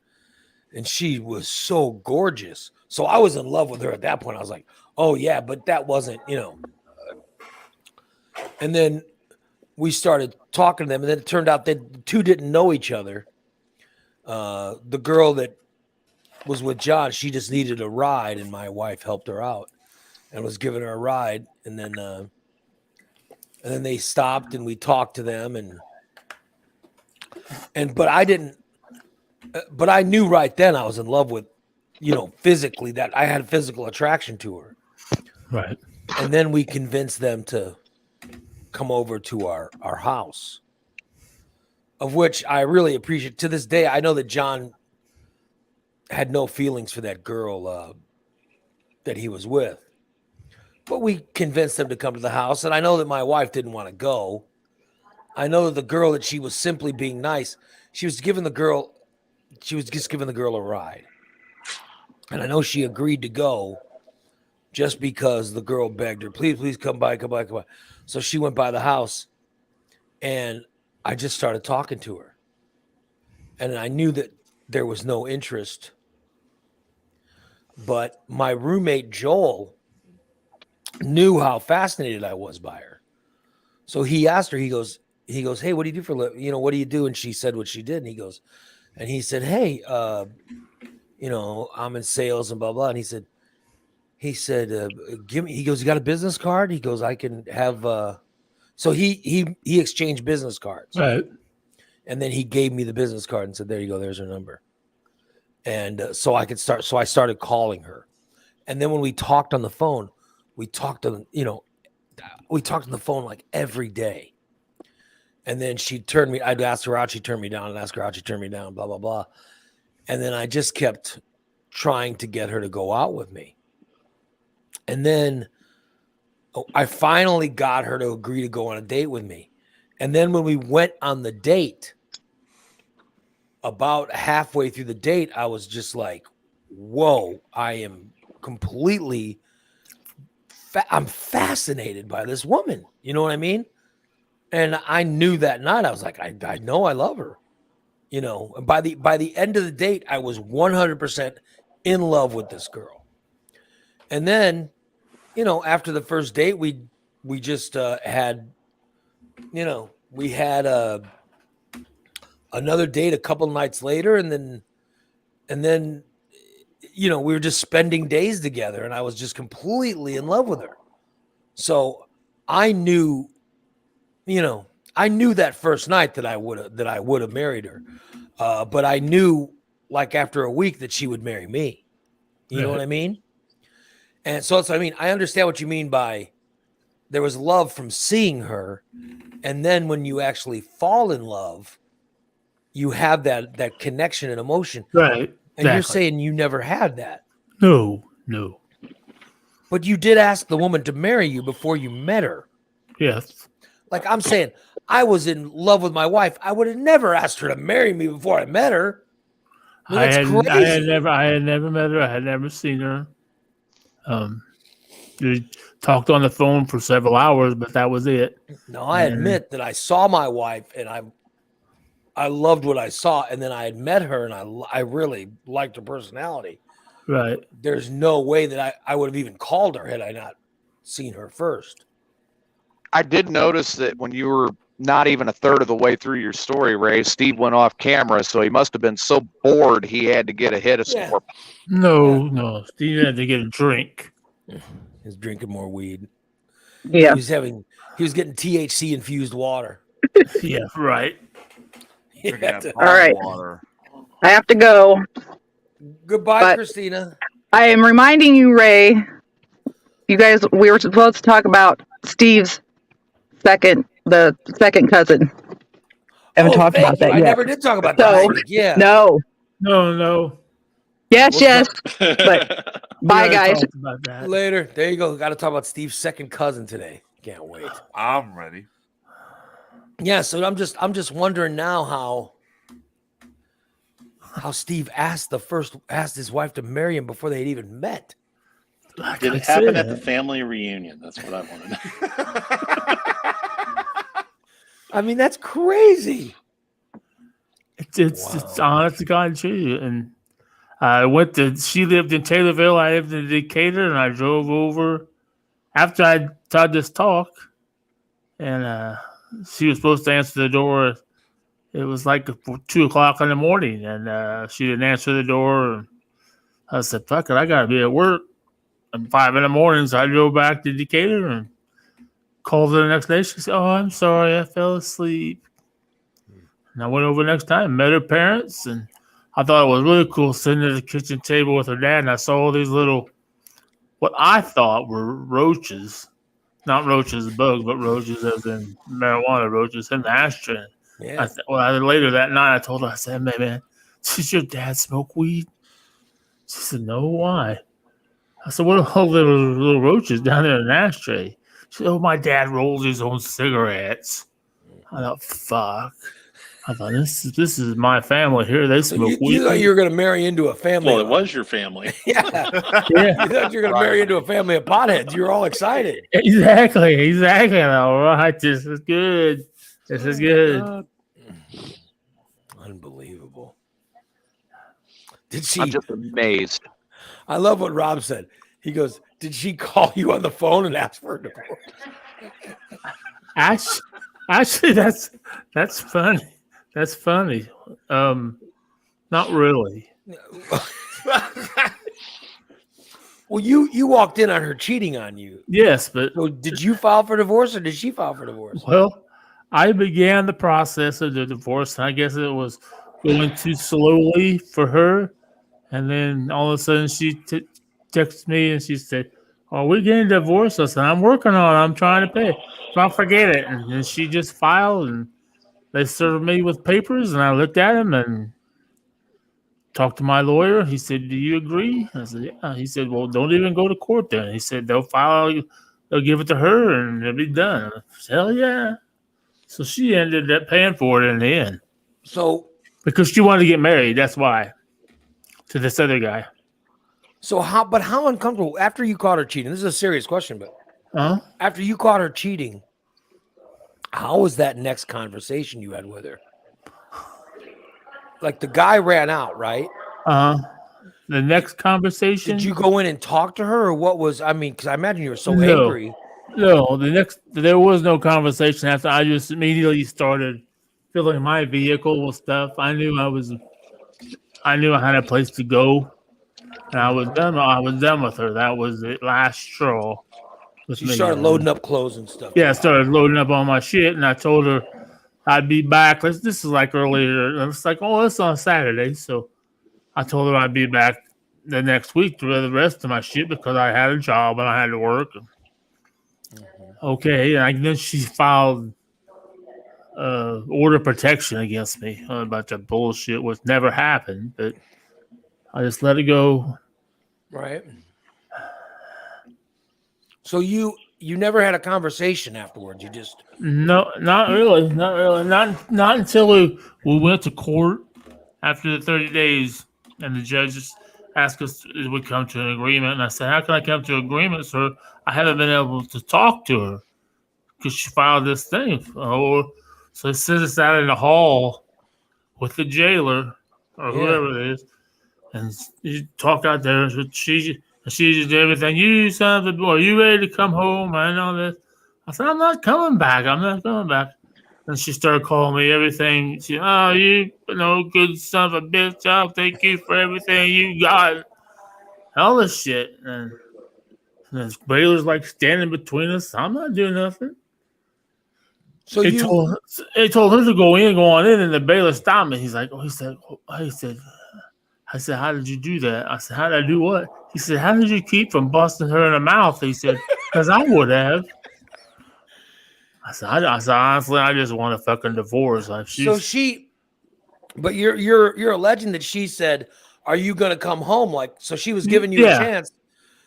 [SPEAKER 1] And she was so gorgeous. So I was in love with her at that point. I was like, oh yeah, but that wasn't, And then we started talking to them, and then it turned out that the two didn't know each other. The girl that was with John, she just needed a ride, and my wife helped her out and was giving her a ride. And then they stopped, and we talked to them, but I knew right then I was in love with, physically, that I had physical attraction to her.
[SPEAKER 3] Right.
[SPEAKER 1] And then we convinced them to come over to our house, of which I really appreciate. To this day, I know that John had no feelings for that girl that he was with, but we convinced them to come to the house. And I know that my wife didn't want to go. I know that the girl, that she was simply being nice. She was just giving the girl a ride. And I know she agreed to go just because the girl begged her, please come by. So she went by the house, and I just started talking to her. And I knew that there was no interest. But my roommate, Joel, knew how fascinated I was by her. So he asked her, he goes, hey, what do you do for a living? What do you do? And she said what she did. And he said, hey, I'm in sales and blah, blah. And he said, he goes, you got a business card? He goes, I can have, so he exchanged business cards.
[SPEAKER 3] Right.
[SPEAKER 1] And then he gave me the business card and said, there you go, there's her number. And so I started calling her. And then when we talked on the phone, we talked on the phone like every day. And then I'd ask her out, she'd turn me down, and ask her out, she'd turn me down, blah, blah, blah. And then I just kept trying to get her to go out with me. And then I finally got her to agree to go on a date with me. And then when we went on the date, about halfway through the date, I was just like, whoa, I am completely, I'm fascinated by this woman. You know what I mean? And I knew that night, I was like, I know I love her. And by the end of the date, I was 100% in love with this girl. And then, after the first date, we just had, we had another date a couple nights later, and then, we were just spending days together, and I was just completely in love with her. So I knew that first night that I would have married her. But I knew, like, after a week that she would marry me. You know what I mean? And so I understand what you mean by there was love from seeing her, and then when you actually fall in love, you have that connection and emotion.
[SPEAKER 3] Right.
[SPEAKER 1] And you're
[SPEAKER 3] Exactly.
[SPEAKER 1] saying you never had that.
[SPEAKER 3] No.
[SPEAKER 1] But you did ask the woman to marry you before you met her.
[SPEAKER 3] Yes.
[SPEAKER 1] Like I'm saying, I was in love with my wife. I would have never asked her to marry me before I met her. I mean, that's
[SPEAKER 3] I had
[SPEAKER 1] crazy.
[SPEAKER 3] I had never met her. I had never seen her. We talked on the phone for several hours, but that was it.
[SPEAKER 1] Now I admit that I saw my wife and I loved what I saw, and then I had met her and I really liked her personality.
[SPEAKER 3] Right.
[SPEAKER 1] There's no way that I would have even called her had I not seen her first.
[SPEAKER 2] I did notice that when you were not even a third of the way through your story, Ray, Steve went off camera, so he must have been so bored he had to get a hit of some
[SPEAKER 1] Yeah.
[SPEAKER 2] more.
[SPEAKER 3] No. Steve had to get a drink.
[SPEAKER 1] He's drinking more weed.
[SPEAKER 5] Yeah.
[SPEAKER 1] He was getting THC infused water.
[SPEAKER 3] Yeah, right.
[SPEAKER 1] He
[SPEAKER 4] Drinking
[SPEAKER 1] had
[SPEAKER 4] that
[SPEAKER 1] to-
[SPEAKER 5] All right.
[SPEAKER 4] water.
[SPEAKER 5] I have to go.
[SPEAKER 1] Goodbye,
[SPEAKER 5] But-
[SPEAKER 1] Christina.
[SPEAKER 5] I am reminding you, Ray. You guys, we were supposed to talk about Steve's the second cousin. Haven't talked
[SPEAKER 1] thank
[SPEAKER 5] about that
[SPEAKER 1] you. I
[SPEAKER 5] yet.
[SPEAKER 1] never did talk about
[SPEAKER 5] So,
[SPEAKER 1] that. Yeah.
[SPEAKER 3] No.
[SPEAKER 5] Yes,
[SPEAKER 1] Well,
[SPEAKER 5] yes. But bye,
[SPEAKER 3] We already
[SPEAKER 5] guys.
[SPEAKER 3] talked about that.
[SPEAKER 1] Later. There you go. Got to talk about Steve's second cousin today. Can't wait.
[SPEAKER 4] I'm ready.
[SPEAKER 1] Yeah, so I'm just wondering now how Steve asked his wife to marry him before they'd even met.
[SPEAKER 3] Like
[SPEAKER 6] Did
[SPEAKER 3] I
[SPEAKER 6] it happen
[SPEAKER 3] said,
[SPEAKER 6] at the family reunion? That's what I want to know.
[SPEAKER 1] I mean, that's crazy.
[SPEAKER 3] It's honest to God truth. And she lived in Taylorville, I lived in Decatur, and I drove over after I had this talk, and she was supposed to answer the door. It was like 2:00 in the morning, and she didn't answer the door. And I said, fuck it, I gotta be at work. And 5 in the morning, so I drove back to Decatur and called her the next day. She said, "Oh, I'm sorry, I fell asleep." And I went over next time, met her parents, and I thought it was really cool sitting at the kitchen table with her dad, and I saw all these little, what I thought were roaches. Not roaches, bugs, but roaches as in marijuana roaches in the ashtray.
[SPEAKER 1] Yeah.
[SPEAKER 3] Later that night, I told her, I said, man, does your dad smoke weed? She said, no, why? I said, what are all the little roaches down there in the ashtray? She said, oh, my dad rolls his own cigarettes. I thought, fuck. I thought, this is my family here. They
[SPEAKER 1] So
[SPEAKER 3] smoke
[SPEAKER 1] you
[SPEAKER 3] weed.
[SPEAKER 1] thought you were going to marry into a family.
[SPEAKER 6] Well, it was your family.
[SPEAKER 1] Yeah.
[SPEAKER 3] Yeah,
[SPEAKER 1] You thought you were going to marry into a family of potheads. You were all excited.
[SPEAKER 3] exactly. All right, this is good. This is good.
[SPEAKER 1] Unbelievable. Did she?
[SPEAKER 2] I'm just amazed.
[SPEAKER 1] I love what Rob said. He goes, "Did she call you on the phone and ask for a divorce?"
[SPEAKER 3] Actually, that's funny. That's funny. Not really.
[SPEAKER 1] Well, you walked in on her cheating on you.
[SPEAKER 3] Yes, but
[SPEAKER 1] So did you file for divorce or did she file for divorce?
[SPEAKER 3] well, I began the process of the divorce, and I guess it was going too slowly for her. And then all of a sudden, she texted me and she said, "Are we getting divorced?" I said, "I'm working on it. I'm trying to pay. Don't forget it." And then she just filed, and they served me with papers, and I looked at them and talked to my lawyer. He said, "Do you agree?" I said, "Yeah." He said, "Well, don't even go to court then." He said, they'll give it to her, and it'll be done. I said, hell yeah. So she ended up paying for it in the end
[SPEAKER 1] So
[SPEAKER 3] because she wanted to get married. That's why, to this other guy.
[SPEAKER 1] how uncomfortable after you caught her cheating? This is a serious question, but
[SPEAKER 3] Huh?
[SPEAKER 1] after you caught her cheating, how was that next conversation you had with her? Like the guy ran out, right?
[SPEAKER 3] The next conversation.
[SPEAKER 1] Did you go in and talk to her, or what was? I mean, because I imagine you were so
[SPEAKER 3] No.
[SPEAKER 1] angry.
[SPEAKER 3] No, there was no conversation after. I just immediately started filling my vehicle with stuff. I knew I had a place to go, and I was done. I was done with her. That was the last straw. with
[SPEAKER 1] You
[SPEAKER 3] me.
[SPEAKER 1] started loading up clothes and stuff.
[SPEAKER 3] Yeah, I started loading up all my shit, and I told her I'd be back. This is like earlier. It's like, oh, it's on Saturday, so I told her I'd be back the next week to the rest of my shit because I had a job and I had to work. Okay, and then she filed order of protection against me. A bunch of bullshit, which never happened, but I just let it go.
[SPEAKER 1] Right. So you never had a conversation afterwards. You just
[SPEAKER 3] No, not really. Not until we went to court after the 30 days, and the judge just asked us if we come to an agreement. And I said, "How can I come to an agreement, sir? I haven't been able to talk to her because she filed this thing." Oh, so it sits us out in the hall with the jailer or whoever it is, and you talk out there. So she did everything. You son of a boy, you ready to come home? I know this. I said, I'm not coming back. And she started calling me everything. She, oh, you no good son of a bitch. I'll thank you for everything you got. All this shit. And this Baylor's like standing between us. I'm not doing nothing.
[SPEAKER 1] so
[SPEAKER 3] They told her to go on in, and the Baylor stopped me. He's like, I said, how did you do that? I said, how did I do what? He said, how did you keep from busting her in the mouth? He said, because I would have. I said, honestly, I just want a fucking divorce. Like,
[SPEAKER 1] but you're alleging that she said, "Are you going to come home?" Like, so she was giving you a chance.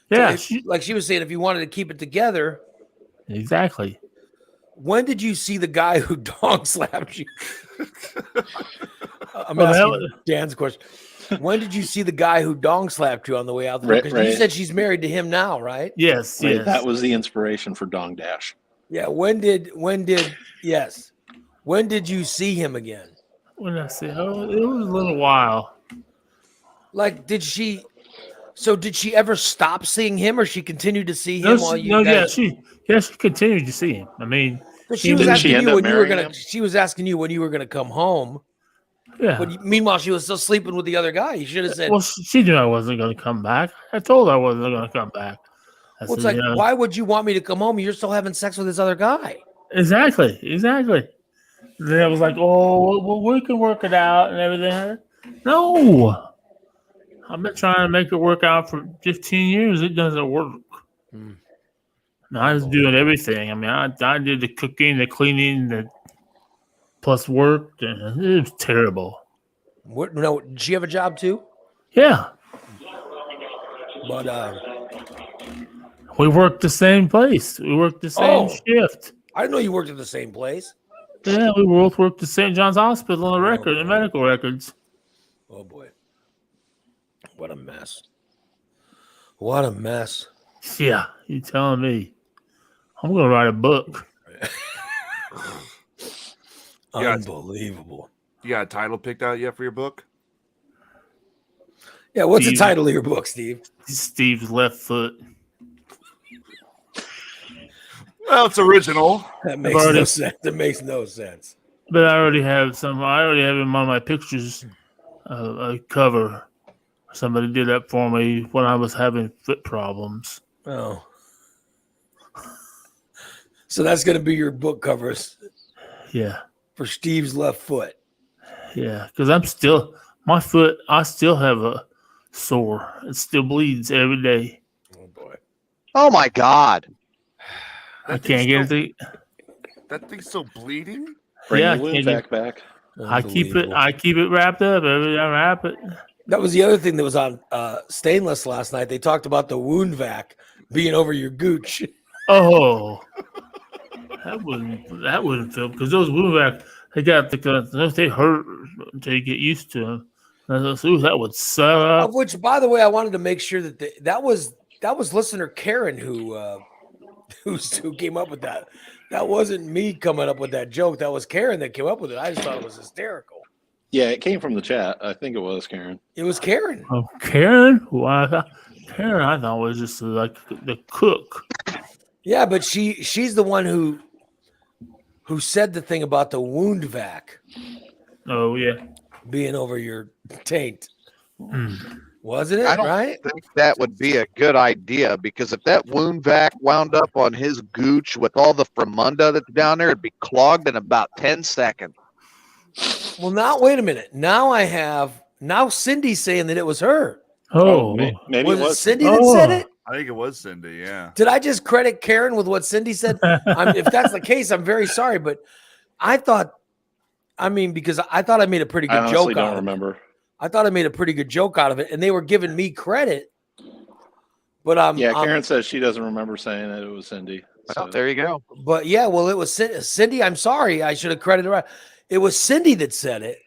[SPEAKER 3] Yeah,
[SPEAKER 1] She was saying, if you wanted to keep it together.
[SPEAKER 3] Exactly.
[SPEAKER 1] When did you see the guy who dog slapped you? I'm asking Dan's question. When did you see the guy who dong slapped you on the way out the door? Because you said she's married to him now, right?
[SPEAKER 3] Yes,
[SPEAKER 6] Right,
[SPEAKER 3] yes.
[SPEAKER 6] that was the inspiration for Dong Dash.
[SPEAKER 1] Yeah. When did you see him again?
[SPEAKER 3] When I say, it was a little while.
[SPEAKER 1] Like, did she ever stop seeing him, or she continued to see him while you guys?
[SPEAKER 3] She continued to see him. I mean,
[SPEAKER 1] But she was asking you when you were gonna.
[SPEAKER 6] him?
[SPEAKER 1] She was asking you when you were gonna come home.
[SPEAKER 3] yeah.
[SPEAKER 1] But meanwhile, she was still sleeping with the other guy. You should have said.
[SPEAKER 3] Well, she knew I wasn't going to come back. I told her I wasn't going to come back. I
[SPEAKER 1] Well, it's
[SPEAKER 3] said,
[SPEAKER 1] like, why would you want me to come home? You're still having sex with this other guy.
[SPEAKER 3] Exactly. Then I was like, oh, well, we can work it out and everything. No. I've been trying to make it work out for 15 years. It doesn't work. No, I was doing everything. I mean, I did the cooking, the cleaning, the plus work. And it was terrible.
[SPEAKER 1] What? No, did she have a job too?
[SPEAKER 3] Yeah.
[SPEAKER 1] But
[SPEAKER 3] We worked the same place. We worked the same shift.
[SPEAKER 1] I didn't know you worked at the same place.
[SPEAKER 3] Yeah, we both worked at St. John's Hospital on the record, the medical records.
[SPEAKER 1] Oh boy, what a mess! What a mess!
[SPEAKER 3] Yeah, you telling me? I'm gonna write a book.
[SPEAKER 4] Yeah.
[SPEAKER 1] Unbelievable.
[SPEAKER 4] You got a title picked out yet for your book?
[SPEAKER 1] Yeah, what's the
[SPEAKER 3] Steve-
[SPEAKER 1] title of your book, Steve?
[SPEAKER 3] Steve's left foot.
[SPEAKER 4] Well, it's original.
[SPEAKER 1] That makes
[SPEAKER 3] already-
[SPEAKER 1] no sense. That makes no sense.
[SPEAKER 3] But I already have him on my pictures, a cover. Somebody did that for me when I was having foot problems.
[SPEAKER 1] Oh, so that's going to be your book covers
[SPEAKER 3] Yeah,
[SPEAKER 1] for Steve's left foot.
[SPEAKER 3] yeah. Because my foot, I still have a sore. It still bleeds every day.
[SPEAKER 1] Oh boy.
[SPEAKER 2] Oh my God.
[SPEAKER 3] I can't get it.
[SPEAKER 4] That thing's still bleeding?
[SPEAKER 6] Bring
[SPEAKER 3] Yeah,
[SPEAKER 6] the wound
[SPEAKER 3] can't get-
[SPEAKER 6] back.
[SPEAKER 3] I keep it wrapped up. Every time I wrap it.
[SPEAKER 1] That was the other thing that was on Stainless last night. They talked about the wound vac being over your gooch.
[SPEAKER 3] Oh, that wouldn't feel because those wound vac they hurt until you get used to them. That would suck.
[SPEAKER 1] Of which, by the way, I wanted to make sure that that was listener Karen who came up with that. That wasn't me coming up with that joke. That was Karen that came up with it. I just thought it was hysterical.
[SPEAKER 6] Yeah, it came from the chat. I think it was Karen.
[SPEAKER 1] It was Karen.
[SPEAKER 3] Oh, Karen? Karen, I thought was just like the cook.
[SPEAKER 1] Yeah, but she's the one who said the thing about the wound vac
[SPEAKER 3] Oh yeah.
[SPEAKER 1] being over your taint. Wasn't it?
[SPEAKER 2] I don't
[SPEAKER 1] right?
[SPEAKER 2] think that would be a good idea because if that wound vac wound up on his gooch with all the Fremunda that's down there, it'd be clogged in about 10 seconds.
[SPEAKER 1] Well, now wait a minute. Now Cindy's saying that it was her.
[SPEAKER 3] Oh,
[SPEAKER 6] maybe
[SPEAKER 1] Was
[SPEAKER 6] it
[SPEAKER 1] it
[SPEAKER 6] was.
[SPEAKER 1] Cindy that said it?
[SPEAKER 4] I think it was Cindy. Yeah.
[SPEAKER 1] Did I just credit Karen with what Cindy said? If that's the case, I'm very sorry, but I thought, because I thought I made a pretty
[SPEAKER 6] I
[SPEAKER 1] good
[SPEAKER 6] honestly
[SPEAKER 1] joke out
[SPEAKER 6] don't
[SPEAKER 1] of it.
[SPEAKER 6] remember.
[SPEAKER 1] I thought I made a pretty good joke out of it, and they were giving me credit. But
[SPEAKER 6] Yeah, Karen says she doesn't remember saying that it was Cindy.
[SPEAKER 2] Well, there you go.
[SPEAKER 1] But yeah, well, it was Cindy. I'm sorry, I should have credited her. It was Cindy that said it,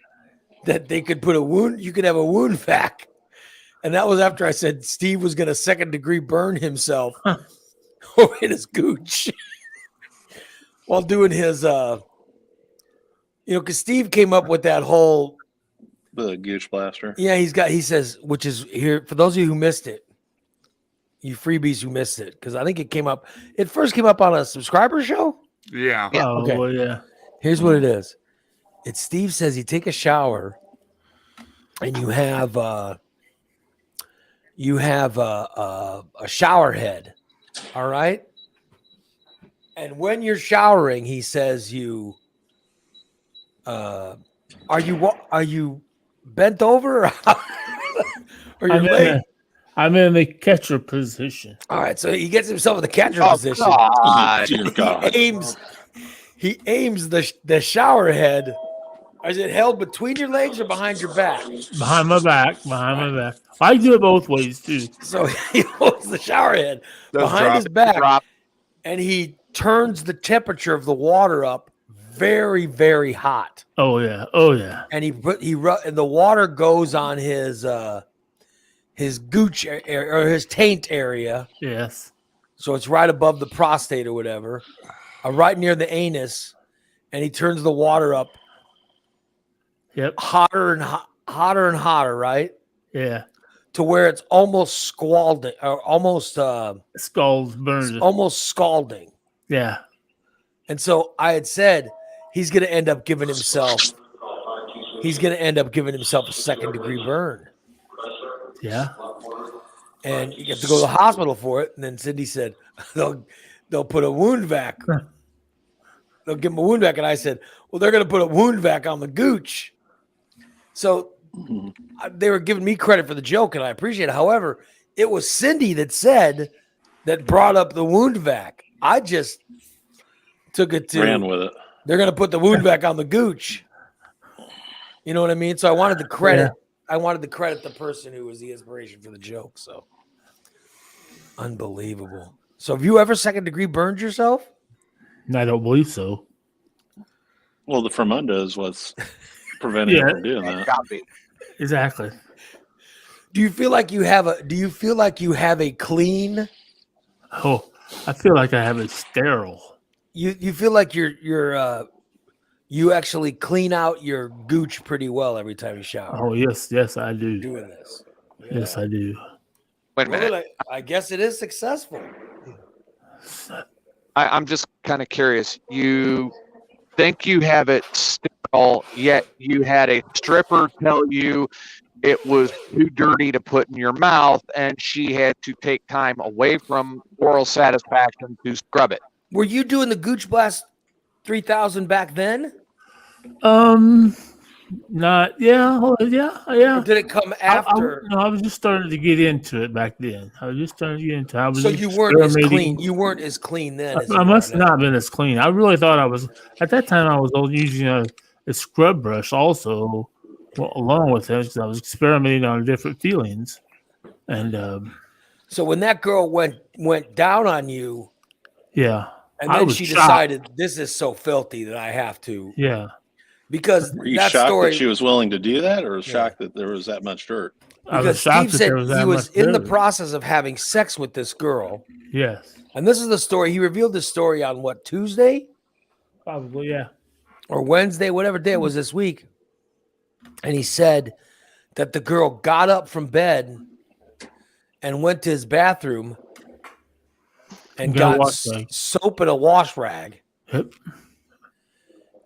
[SPEAKER 1] that they could put a wound. You could have a wound vac, and that was after I said Steve was going to 2nd-degree burn himself in his gooch while doing his, because Steve came up with that whole.
[SPEAKER 6] The Gooch Blaster.
[SPEAKER 1] Yeah, he says, which is here for those of you who missed it, you freebies who missed it, because I think it first came up on a subscriber show.
[SPEAKER 4] Yeah.
[SPEAKER 3] Oh,
[SPEAKER 1] Okay.
[SPEAKER 3] well, yeah.
[SPEAKER 1] Here's what it is. It's Steve says you take a shower and you have a shower head. All right. And when you're showering, he says are you bent over or you're laying?
[SPEAKER 3] I'm in the catcher position.
[SPEAKER 1] All right, so he gets himself in the catcher position.
[SPEAKER 6] Dear God.
[SPEAKER 1] He aims the shower head. Is it held between your legs or behind your back?
[SPEAKER 3] Behind my back. I do it both ways too.
[SPEAKER 1] So he holds the shower head behind his back, and he turns the temperature of the water up very, very hot.
[SPEAKER 3] Oh yeah.
[SPEAKER 1] And and the water goes on his gooch or his taint area.
[SPEAKER 3] Yes.
[SPEAKER 1] So it's right above the prostate or whatever, right near the anus, and he turns the water up.
[SPEAKER 3] Yep.
[SPEAKER 1] Hotter and hotter, right?
[SPEAKER 3] Yeah.
[SPEAKER 1] To where it's almost scalding, or almost
[SPEAKER 3] burns.
[SPEAKER 1] Almost scalding.
[SPEAKER 3] Yeah.
[SPEAKER 1] And so I had said he's going to end up giving himself a 2nd-degree burn.
[SPEAKER 3] Yeah.
[SPEAKER 1] And you have to go to the hospital for it. And then Cindy said they'll put a wound vac. They'll give him a wound vac. And I said, well, they're going to put a wound vac on the gooch. So they were giving me credit for the joke, and I appreciate it. However, it was Cindy that brought up the wound vac. I just took it to
[SPEAKER 6] Ran with it.
[SPEAKER 1] They're going to put the wound vac on the gooch. You know what I mean? So I wanted to credit. Yeah. I wanted to credit the person who was the inspiration for the joke. So unbelievable. So have you ever 2nd-degree burned yourself?
[SPEAKER 3] I don't believe so.
[SPEAKER 6] Well, the Fermunda is what's preventing you from doing that.
[SPEAKER 3] Exactly.
[SPEAKER 1] Do you feel like you have a clean?
[SPEAKER 3] Oh, I feel like I have it sterile.
[SPEAKER 1] You feel like you actually clean out your gooch pretty well every time you shower.
[SPEAKER 3] Oh yes, I do.
[SPEAKER 1] Doing this.
[SPEAKER 3] Yeah. Yes, I do.
[SPEAKER 2] Wait a minute.
[SPEAKER 1] Well, I guess it is successful.
[SPEAKER 2] I'm just kind of curious. You think you have it sterile, yet you had a stripper tell you it was too dirty to put in your mouth, and she had to take time away from oral satisfaction to scrub it.
[SPEAKER 1] Were you doing the Gooch Blast 3000 back then?
[SPEAKER 3] Not. Yeah. Or
[SPEAKER 1] did it come after?
[SPEAKER 3] I was just starting to get into it back then. I was
[SPEAKER 1] so you weren't as clean. You weren't as clean then.
[SPEAKER 3] I must not have been as clean. I really thought I was. At that time, I was using a scrub brush also, along with it, because I was experimenting on different feelings. And
[SPEAKER 1] so when that girl went down on you,
[SPEAKER 3] yeah,
[SPEAKER 1] and then she decided this is so filthy that I have to, because
[SPEAKER 6] were you
[SPEAKER 1] that
[SPEAKER 6] shocked
[SPEAKER 1] story,
[SPEAKER 6] that she was willing to do that, or shocked that there was that much dirt?
[SPEAKER 1] Because Steve said he was in the process of having sex with this girl.
[SPEAKER 3] Yes,
[SPEAKER 1] and this is the story. He revealed this story on what, Tuesday?
[SPEAKER 3] Probably, yeah,
[SPEAKER 1] or Wednesday, whatever day it was this week. And he said that the girl got up from bed and went to his bathroom and got soap in a wash rag.
[SPEAKER 3] Yep.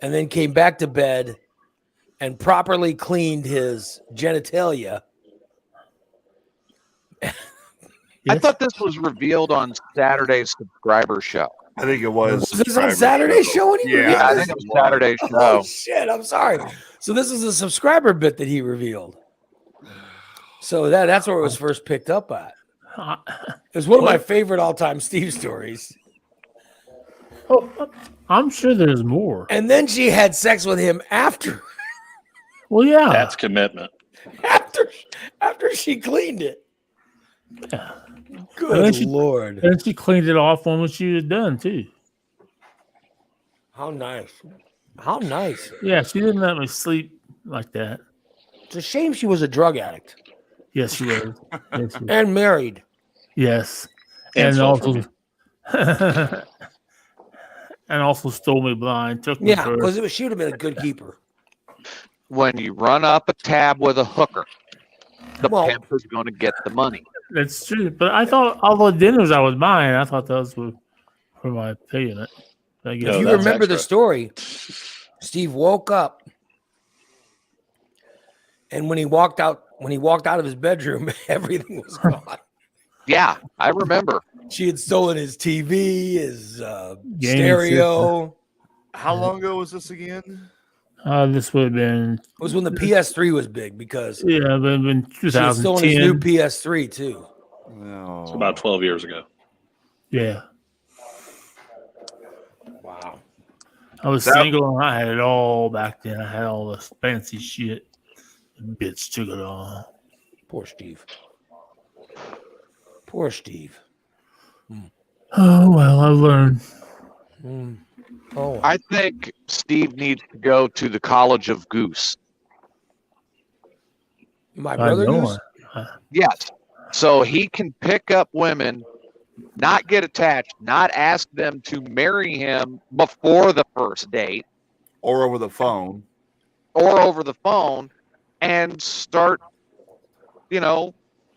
[SPEAKER 1] And then came back to bed and properly cleaned his genitalia.
[SPEAKER 2] I thought this was revealed on Saturday's subscriber show.
[SPEAKER 4] I think it was.
[SPEAKER 1] Was this on Saturday's show?
[SPEAKER 2] Yeah, I think it was Saturday's show.
[SPEAKER 1] Oh, shit, I'm sorry. So this is a subscriber bit that he revealed. So that's where it was first picked up at. It's one of my favorite all-time Steve stories.
[SPEAKER 3] I'm sure there's more.
[SPEAKER 1] And then she had sex with him after
[SPEAKER 3] Well, yeah.
[SPEAKER 6] That's commitment.
[SPEAKER 1] after she cleaned it.
[SPEAKER 3] Yeah.
[SPEAKER 1] Good
[SPEAKER 3] then she-
[SPEAKER 1] Lord.
[SPEAKER 3] And she cleaned it off when she was done, too.
[SPEAKER 1] How nice. How nice.
[SPEAKER 3] Yeah, she didn't let me sleep like that.
[SPEAKER 1] It's a shame she was a drug addict
[SPEAKER 3] Yes, she was. Yes. She was.
[SPEAKER 1] and married.
[SPEAKER 3] Yes.
[SPEAKER 6] And
[SPEAKER 3] And
[SPEAKER 6] stole from
[SPEAKER 3] also and also stole me blind. Took me
[SPEAKER 1] Yeah,
[SPEAKER 3] for
[SPEAKER 1] because she would have been a good keeper.
[SPEAKER 2] When you run up a tab with a hooker, the
[SPEAKER 1] Well-
[SPEAKER 2] pimp is going to get the money.
[SPEAKER 3] That's true. But I thought all the dinners I was buying, I thought those were for my payment. I guess.
[SPEAKER 6] No,
[SPEAKER 1] If you
[SPEAKER 6] that's
[SPEAKER 1] remember the
[SPEAKER 6] extra.
[SPEAKER 1] story, Steve woke up, and when he walked out of his bedroom, everything was gone.
[SPEAKER 2] Yeah, I remember.
[SPEAKER 1] She had stolen his TV, his
[SPEAKER 3] Gaming
[SPEAKER 1] stereo.
[SPEAKER 4] How long ago was this again?
[SPEAKER 3] This would have been
[SPEAKER 1] It was when the PS3 was big because
[SPEAKER 3] yeah, it would have been
[SPEAKER 1] she had stolen his new
[SPEAKER 3] 2010.
[SPEAKER 1] PS3 too.
[SPEAKER 4] No.
[SPEAKER 6] It's about 12 years ago.
[SPEAKER 3] Yeah,
[SPEAKER 1] Wow.
[SPEAKER 3] I was
[SPEAKER 4] That-
[SPEAKER 3] single and I had it all back then. I had all this fancy shit. The bitch took it all.
[SPEAKER 1] Poor Steve. Poor Steve.
[SPEAKER 3] Oh well, I learned.
[SPEAKER 1] Mm. Oh,
[SPEAKER 2] I think Steve needs to go to the College of Goose.
[SPEAKER 1] my
[SPEAKER 3] I
[SPEAKER 1] brother
[SPEAKER 3] know
[SPEAKER 1] used.
[SPEAKER 2] Yes. So he can pick up women, not get attached, not ask them to marry him before the first date
[SPEAKER 4] Or over the phone.
[SPEAKER 2] or over the phone and start,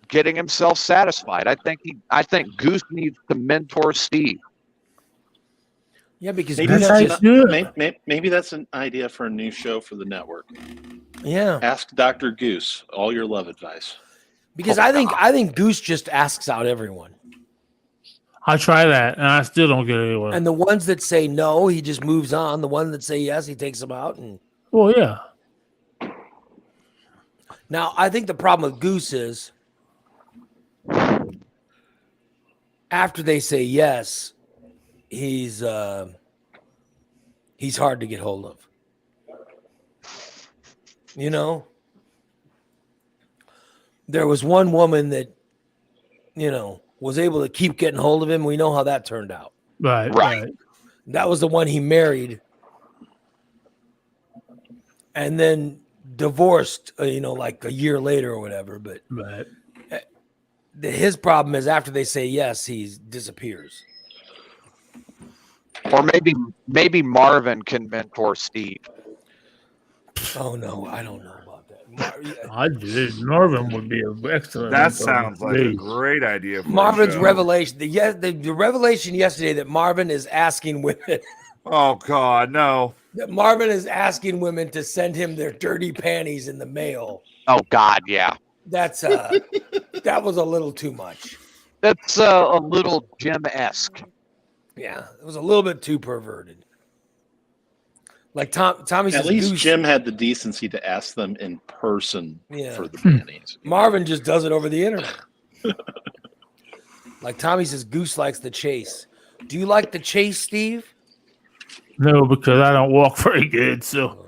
[SPEAKER 2] getting himself satisfied. I think Goose needs to mentor Steve.
[SPEAKER 1] Yeah, because
[SPEAKER 6] Maybe
[SPEAKER 1] Goose
[SPEAKER 3] That's
[SPEAKER 6] that's,
[SPEAKER 3] how
[SPEAKER 1] just,
[SPEAKER 3] you do it.
[SPEAKER 6] maybe that's an idea for a new show for the network.
[SPEAKER 1] yeah.
[SPEAKER 6] Ask Dr. Goose all your love advice.
[SPEAKER 1] Because I think Goose just asks out everyone.
[SPEAKER 3] I try that and I still don't get anywhere.
[SPEAKER 1] And the ones that say no, he just moves on. The ones that say yes, he takes them out. And
[SPEAKER 3] Well, yeah.
[SPEAKER 1] now I think the problem with Goose is after they say yes, he's hard to get hold of. There was one woman that, was able to keep getting hold of him. We know how that turned out.
[SPEAKER 3] Right.
[SPEAKER 2] Right.
[SPEAKER 1] That was the one he married and then divorced, like a year later or whatever. But
[SPEAKER 3] Right.
[SPEAKER 1] his problem is after they say yes, he disappears.
[SPEAKER 2] Or maybe Marvin can mentor Steve.
[SPEAKER 1] Oh, no, I don't know about that.
[SPEAKER 3] I did. Norman would be an excellent.
[SPEAKER 4] That
[SPEAKER 3] mentor.
[SPEAKER 4] sounds like a
[SPEAKER 3] Please.
[SPEAKER 4] great idea. For
[SPEAKER 1] Marvin's
[SPEAKER 4] a show.
[SPEAKER 1] revelation, the revelation yesterday that Marvin is asking women,
[SPEAKER 4] Oh God, no.
[SPEAKER 1] that Marvin is asking women to send him their dirty panties in the mail.
[SPEAKER 2] Oh God, yeah.
[SPEAKER 1] That's that was a little too much.
[SPEAKER 2] That's a little Jim-esque.
[SPEAKER 1] Yeah, it was a little bit too perverted. Like Tommy says,
[SPEAKER 6] At least
[SPEAKER 1] Goose-
[SPEAKER 6] Jim had the decency to ask them in person
[SPEAKER 1] Yeah.
[SPEAKER 6] for the panties.
[SPEAKER 1] Marvin just does it over the internet. Like Tommy says, Goose likes the chase. Do you like the chase, Steve?
[SPEAKER 3] No, because I don't walk very good. So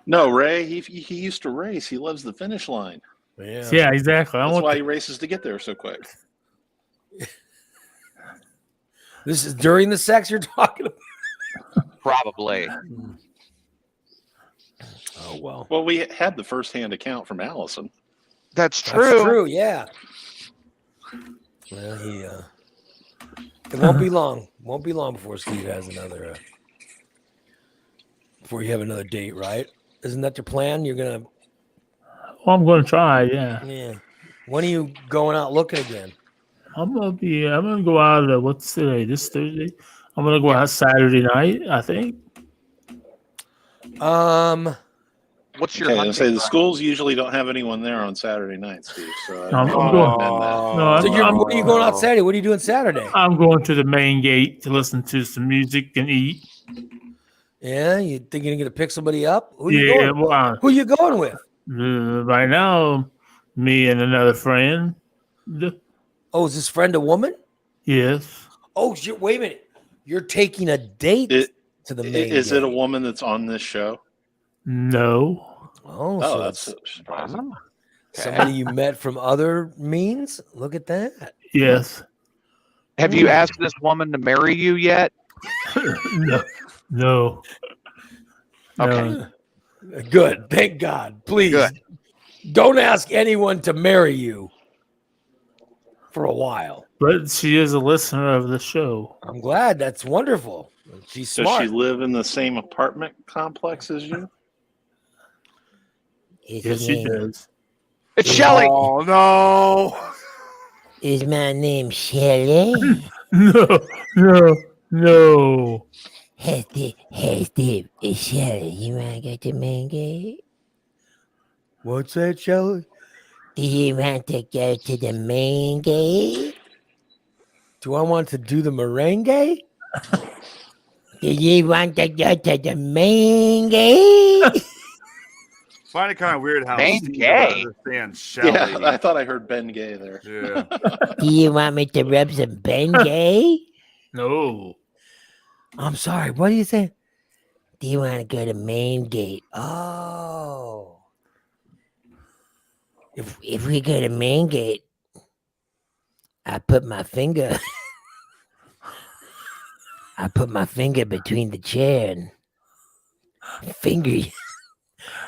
[SPEAKER 6] No, Ray, he used to race. He loves the finish line.
[SPEAKER 3] yeah, exactly. I
[SPEAKER 6] That's
[SPEAKER 3] want
[SPEAKER 6] why he races to get there so quick.
[SPEAKER 1] This is during the sex you're talking about.
[SPEAKER 2] Probably.
[SPEAKER 1] Oh well,
[SPEAKER 6] Well, we had the first-hand account from Allison.
[SPEAKER 2] That's
[SPEAKER 1] that's
[SPEAKER 2] true.
[SPEAKER 1] true. Yeah. Well, he. It won't be long. Won't be long before Steve has another. Before you have another date, right? Isn't that your plan? You're gonna.
[SPEAKER 3] Well, I'm going to try. Yeah,
[SPEAKER 1] Yeah. When are you going out looking again?
[SPEAKER 3] I'm gonna go out. What's today? This Thursday. I'm gonna go out Saturday night. I think.
[SPEAKER 2] What's your
[SPEAKER 6] Okay, I
[SPEAKER 2] hunting
[SPEAKER 6] say the
[SPEAKER 2] run?
[SPEAKER 6] schools usually don't have anyone there on Saturday night, Steve. So
[SPEAKER 3] I'm
[SPEAKER 6] I
[SPEAKER 3] going-
[SPEAKER 6] recommend that.
[SPEAKER 3] No,
[SPEAKER 1] So what are you going out Saturday? What are you doing Saturday?
[SPEAKER 3] I'm going to the main gate to listen to some music and eat.
[SPEAKER 1] Yeah, you think you're gonna pick somebody up? Who you
[SPEAKER 3] Yeah,
[SPEAKER 1] going?
[SPEAKER 3] well,
[SPEAKER 1] Who you going with?
[SPEAKER 3] right now, Me and another friend.
[SPEAKER 1] Oh, is this friend a woman?
[SPEAKER 3] Yes.
[SPEAKER 1] Oh, wait a minute. You're taking a date to the main
[SPEAKER 6] Is it a
[SPEAKER 1] gate.
[SPEAKER 6] woman that's on this show?
[SPEAKER 3] No.
[SPEAKER 1] Oh,
[SPEAKER 6] Oh,
[SPEAKER 1] so
[SPEAKER 6] that's
[SPEAKER 1] it's
[SPEAKER 6] surprising.
[SPEAKER 1] somebody you met from other means? Look at that.
[SPEAKER 3] Yes.
[SPEAKER 2] Have you asked this woman to marry you yet?
[SPEAKER 3] No. No.
[SPEAKER 2] Okay.
[SPEAKER 3] No.
[SPEAKER 1] Good. Thank God. Please
[SPEAKER 2] Good.
[SPEAKER 1] don't ask anyone to marry you for a while.
[SPEAKER 3] But she is a listener of the show.
[SPEAKER 1] I'm glad. That's wonderful. She's
[SPEAKER 6] Does
[SPEAKER 1] smart.
[SPEAKER 6] she live in the same apartment complex as you?
[SPEAKER 3] Yes, she does.
[SPEAKER 2] It's Shelly.
[SPEAKER 4] Oh no!
[SPEAKER 1] Is my name Shelly?
[SPEAKER 3] No. No. No.
[SPEAKER 1] Hey, Steve, it's Shelly. You want to get to main gate? What's that, Shelly? Do you want to go to the main gate? Do I want to do the merengue? Do you want to go to the main gate?
[SPEAKER 4] Find it kind of weird how
[SPEAKER 2] Main
[SPEAKER 4] Steve
[SPEAKER 2] gay.
[SPEAKER 4] understands Shelly.
[SPEAKER 6] Yeah, I thought I heard Ben Gay there.
[SPEAKER 4] Yeah.
[SPEAKER 1] Do you want me to rub some Bengay?
[SPEAKER 3] No.
[SPEAKER 1] I'm sorry, what do you say? Do you want to go to main gate? Oh. If we go to main gate, I put my finger between the chair and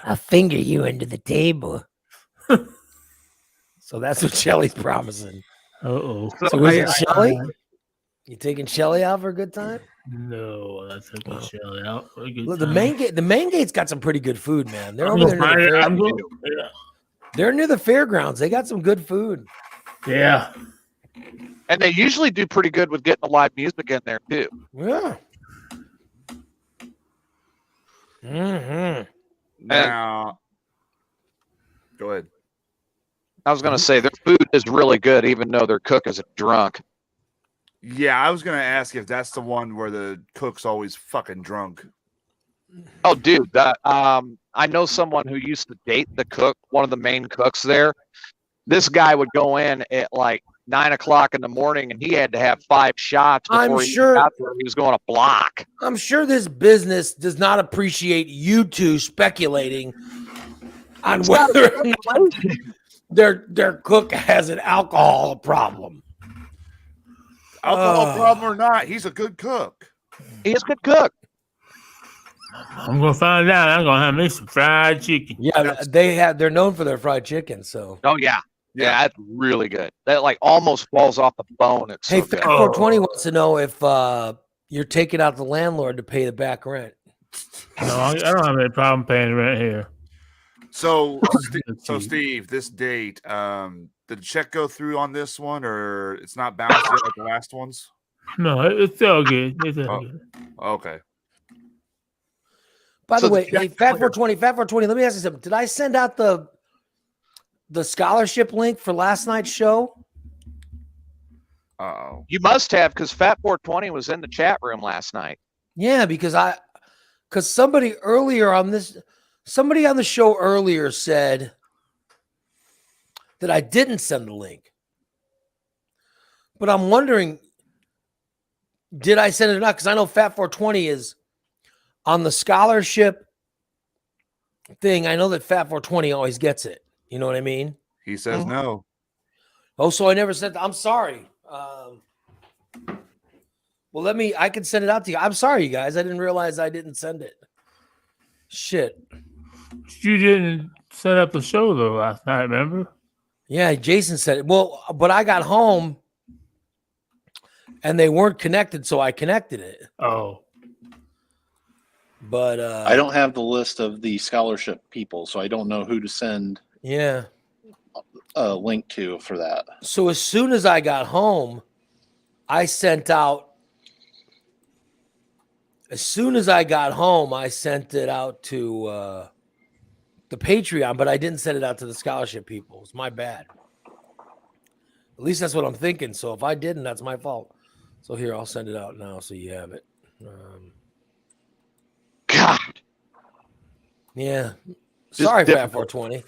[SPEAKER 1] I'll finger you into the table. So that's what Shelly's promising.
[SPEAKER 3] Uh-oh.
[SPEAKER 1] So is it Shelly? You taking Shelly out for a good time?
[SPEAKER 3] No, that's a good Shelly out for a good
[SPEAKER 1] Look,
[SPEAKER 3] time.
[SPEAKER 1] the main gate's got some pretty good food, man. They're
[SPEAKER 3] I'm
[SPEAKER 1] over there
[SPEAKER 3] gonna
[SPEAKER 1] near the
[SPEAKER 3] find it.
[SPEAKER 1] fair- They're near the fairgrounds. They got some good food.
[SPEAKER 3] Yeah.
[SPEAKER 2] And they usually do pretty good with getting the live music in there too.
[SPEAKER 1] Yeah. Mm-hmm.
[SPEAKER 4] Now, go ahead.
[SPEAKER 2] I was gonna say their food is really good, even though their cook is a drunk.
[SPEAKER 4] Yeah, I was gonna ask if that's the one where the cook's always fucking drunk.
[SPEAKER 2] Oh, dude, I know someone who used to date the cook, one of the main cooks there. This guy would go in at like 9 o'clock in the morning, and he had to have 5 shots before
[SPEAKER 1] I'm
[SPEAKER 2] he
[SPEAKER 1] sure-
[SPEAKER 2] got there. He was going to block.
[SPEAKER 1] I'm sure this business does not appreciate you two speculating on whether or not their cook has an alcohol problem.
[SPEAKER 4] Alcohol problem or not, he's a good cook.
[SPEAKER 2] He is a good cook.
[SPEAKER 3] I'm gonna find out. I'm gonna have me some fried chicken.
[SPEAKER 1] Yeah, they're known for their fried chicken. So
[SPEAKER 2] Oh yeah, yeah, that's really good. That like almost falls off the bone. It's
[SPEAKER 1] hey,
[SPEAKER 2] so good.
[SPEAKER 1] Fat 420 wants to know if you're taking out the landlord to pay the back rent.
[SPEAKER 3] No, I don't have any problem paying rent here.
[SPEAKER 4] So,
[SPEAKER 3] Let's
[SPEAKER 4] so
[SPEAKER 3] see.
[SPEAKER 4] Steve, this date, did the check go through on this one, or it's not bounced yet like the last ones?
[SPEAKER 3] No, it's all good. It's all
[SPEAKER 4] Oh.
[SPEAKER 3] good.
[SPEAKER 4] Okay.
[SPEAKER 1] By
[SPEAKER 2] So
[SPEAKER 1] the way,
[SPEAKER 2] the
[SPEAKER 1] hey, Fat 420, let me ask you something. Did I send out the scholarship link for last night's show?
[SPEAKER 4] Uh-oh.
[SPEAKER 2] You must have, because Fat 420 was in the chat room last night.
[SPEAKER 1] Yeah, because somebody on the show earlier said that I didn't send the link. But I'm wondering, did I send it or not? Because I know Fat 420 is on the scholarship thing. I know that Fat 420 always gets it. You know what I mean?
[SPEAKER 4] He says no.
[SPEAKER 1] Oh, so I never sent. I'm sorry. Well, I can send it out to you. I'm sorry, you guys. I didn't realize I didn't send it. Shit.
[SPEAKER 3] You didn't set up the show though last night, remember?
[SPEAKER 1] Yeah, Jason said it. Well, but I got home and they weren't connected, so I connected it.
[SPEAKER 3] Oh.
[SPEAKER 1] But
[SPEAKER 6] I don't have the list of the scholarship people, so I don't know who to send
[SPEAKER 1] yeah.
[SPEAKER 6] a link to for that.
[SPEAKER 1] So as soon as I got home, I sent out. As soon as I got home, I sent it out to the Patreon, but I didn't send it out to the scholarship people. It's my bad. At least that's what I'm thinking. So if I didn't, that's my fault. So here, I'll send it out now so you have it.
[SPEAKER 2] God,
[SPEAKER 1] Yeah. Sorry, Fat
[SPEAKER 2] difficult.
[SPEAKER 1] 420.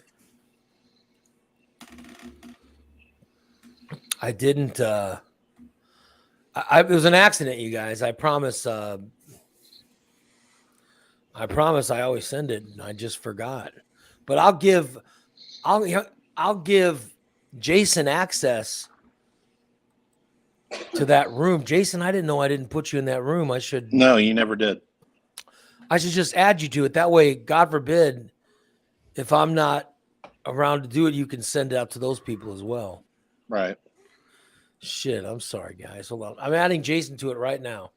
[SPEAKER 1] I didn't. It was an accident, you guys. I promise. I promise. I always send it. And I just forgot. But I'll give Jason access to that room. Jason, I didn't know I didn't put you in that room. I should.
[SPEAKER 6] No, you never did.
[SPEAKER 1] I should just add you to it. That way, God forbid, if I'm not around to do it, you can send it out to those people as well.
[SPEAKER 6] Right.
[SPEAKER 1] Shit, I'm sorry, guys. Hold on. I'm adding Jason to it right now.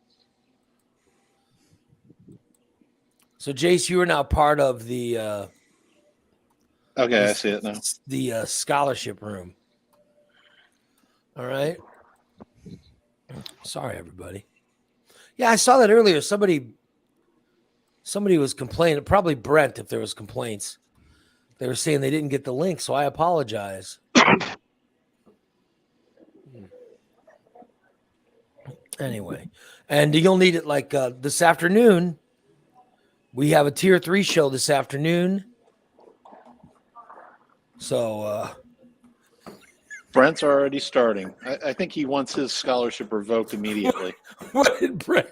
[SPEAKER 1] So, Jace, you are now part of the
[SPEAKER 6] Okay, I see it now.
[SPEAKER 1] the scholarship room. All right. Sorry, everybody. Yeah, I saw that earlier. Somebody was complaining. Probably Brent, if there was complaints. They were saying they didn't get the link, so I apologize. Anyway, and you'll need it like this afternoon. We have a tier 3 show this afternoon. So
[SPEAKER 6] Brent's already starting. I think he wants his scholarship revoked immediately.
[SPEAKER 1] what did Brent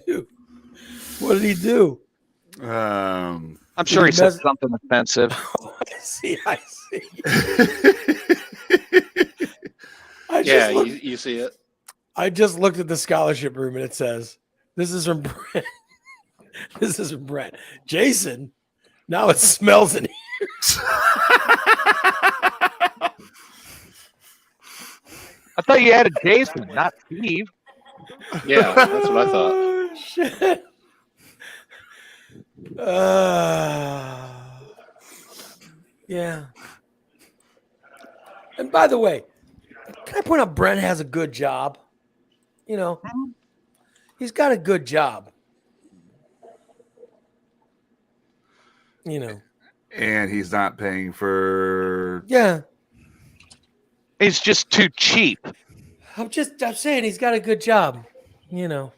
[SPEAKER 1] do? What did he do?
[SPEAKER 2] I'm sure he said something offensive.
[SPEAKER 1] I see.
[SPEAKER 6] Yeah, you see it.
[SPEAKER 1] I just looked at the scholarship room and it says, "This is from Brent." This is from Brent. Jason, now it smells in here.
[SPEAKER 2] I thought you added Jason, not Steve.
[SPEAKER 6] Yeah, that's what I thought.
[SPEAKER 1] Oh, shit. Yeah. And by the way, can I point out Brent has a good job? You know, he's got a good job. You know.
[SPEAKER 4] And he's not paying for.
[SPEAKER 1] Yeah.
[SPEAKER 2] He's just too cheap.
[SPEAKER 1] I'm saying he's got a good job. You know.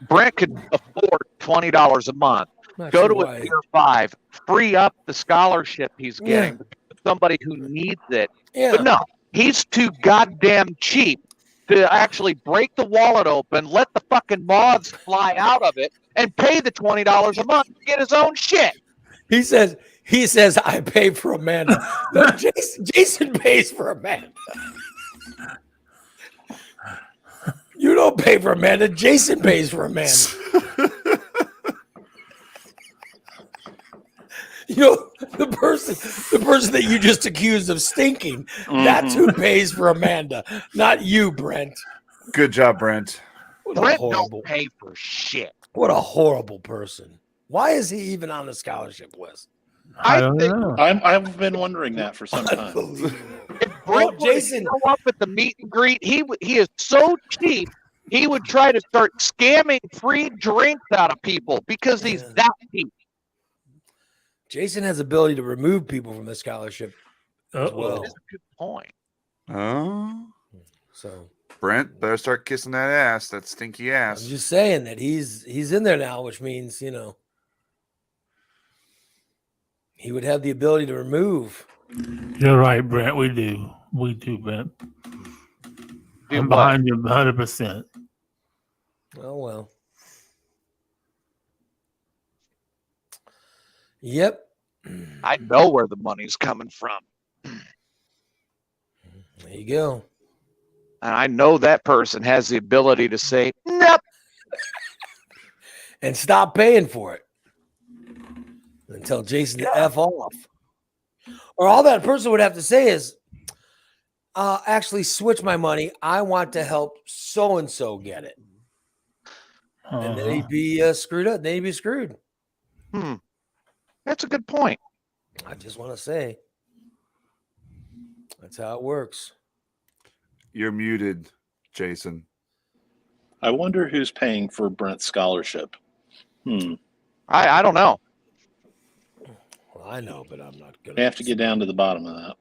[SPEAKER 2] Brent could afford $20 a month.
[SPEAKER 1] Not
[SPEAKER 2] Go
[SPEAKER 1] sure
[SPEAKER 2] to
[SPEAKER 1] why.
[SPEAKER 2] a tier 5, free up the scholarship he's getting to somebody who needs it.
[SPEAKER 1] Yeah.
[SPEAKER 2] But no, he's too goddamn cheap to actually break the wallet open, let the fucking moths fly out of it, and pay the $20 a month to get his own shit.
[SPEAKER 1] He says I pay for Amanda. No, Jason pays for Amanda. You don't pay for Amanda. Jason pays for Amanda. The person that you just accused of stinking, that's who pays for Amanda, not you, Brent.
[SPEAKER 4] Good job, Brent.
[SPEAKER 2] Brent don't pay for shit.
[SPEAKER 1] What a horrible person. Why is he even on the scholarship list?
[SPEAKER 3] I don't know.
[SPEAKER 6] I've been wondering that for some time.
[SPEAKER 1] Unbelievable.
[SPEAKER 2] If Brent
[SPEAKER 1] Jason,
[SPEAKER 2] would show up at the meet and greet, he is so cheap, he would try to start scamming free drinks out of people because he's that cheap.
[SPEAKER 1] Jason has ability to remove people from the scholarship as well.
[SPEAKER 2] That's a good point.
[SPEAKER 4] Oh,
[SPEAKER 1] So
[SPEAKER 4] Brent, better start kissing that ass, that stinky
[SPEAKER 1] I'm
[SPEAKER 4] ass.
[SPEAKER 1] just saying that he's in there now, which means, he would have the ability to remove.
[SPEAKER 3] You're right, Brent. We do, Brent.
[SPEAKER 2] Do
[SPEAKER 3] I'm
[SPEAKER 2] what?
[SPEAKER 3] behind you 100%.
[SPEAKER 1] Oh, well. Yep.
[SPEAKER 2] I know where the money's coming from.
[SPEAKER 1] There you go.
[SPEAKER 2] And I know that person has the ability to say, nope.
[SPEAKER 1] And stop paying for it. And tell Jason to F off. Or all that person would have to say is, actually switch my money. I want to help so-and-so get it. And then he'd be screwed up. Then he'd be screwed.
[SPEAKER 2] That's a good point.
[SPEAKER 1] I just want to say that's how it works.
[SPEAKER 4] You're muted, Jason.
[SPEAKER 6] I wonder who's paying for Brent's scholarship.
[SPEAKER 2] I don't know.
[SPEAKER 1] Well, I know, but I'm not
[SPEAKER 6] We
[SPEAKER 1] gonna
[SPEAKER 6] have to get down to the bottom of that.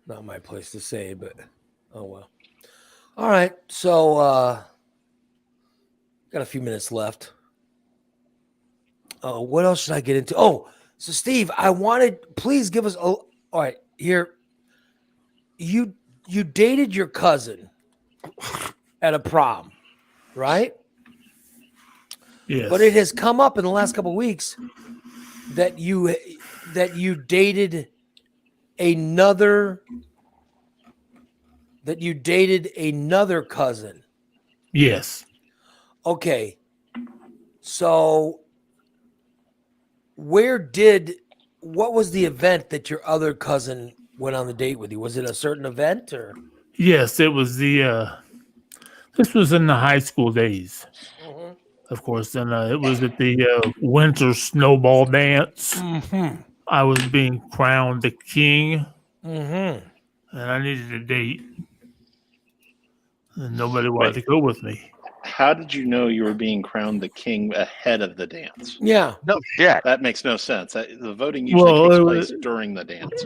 [SPEAKER 1] not my place to say, but oh well. All right. So got a few minutes left. What else should I get into? Oh, so Steve, please give us all right, here. you dated your cousin at a prom, right?
[SPEAKER 3] Yes.
[SPEAKER 1] But it has come up in the last couple of weeks that you dated another cousin.
[SPEAKER 3] Yes.
[SPEAKER 1] Okay. So what was the event that your other cousin went on the date with you? Was it a certain event or?
[SPEAKER 3] Yes, it was this was in the high school days, of course, and it was at the winter snowball dance.
[SPEAKER 1] Mm-hmm.
[SPEAKER 3] I was being crowned the king,
[SPEAKER 1] Mm-hmm.
[SPEAKER 3] and I needed a date, and nobody wanted to go with me.
[SPEAKER 6] How did you know you were being crowned the king ahead of the dance?
[SPEAKER 1] Yeah.
[SPEAKER 2] No shit.
[SPEAKER 6] That makes no sense. The voting usually takes place during the dance.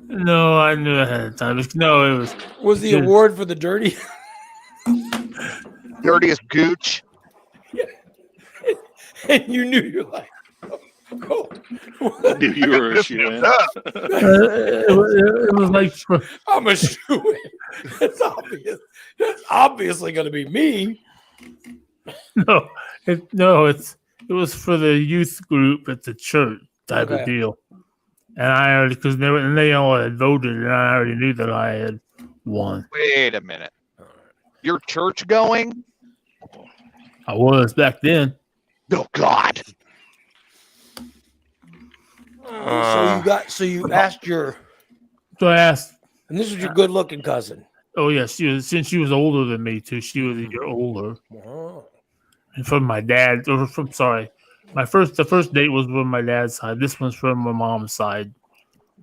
[SPEAKER 3] No, I knew ahead of time. No, it was
[SPEAKER 1] Was the
[SPEAKER 3] Dude.
[SPEAKER 1] award for the dirty?
[SPEAKER 2] Dirtiest gooch.
[SPEAKER 1] And you knew you're like, oh,
[SPEAKER 6] Knew you were a shoe in.
[SPEAKER 3] it was like
[SPEAKER 1] I'm a shoe. It's obvious. That's obviously going to be me.
[SPEAKER 3] it was for the youth group at the church type of
[SPEAKER 1] Okay.
[SPEAKER 3] deal, and I already because they all had voted, and I already knew that I had won.
[SPEAKER 2] Wait a minute. You're church going?
[SPEAKER 3] I was back then.
[SPEAKER 2] Oh God.
[SPEAKER 1] So you asked your,
[SPEAKER 3] So I asked,
[SPEAKER 1] and this was your good looking cousin.
[SPEAKER 3] oh yeah, since she was older than me too. She was a year older.
[SPEAKER 1] Oh.
[SPEAKER 3] And from my dad, or from the first date was from my dad's side. This one's from my mom's side.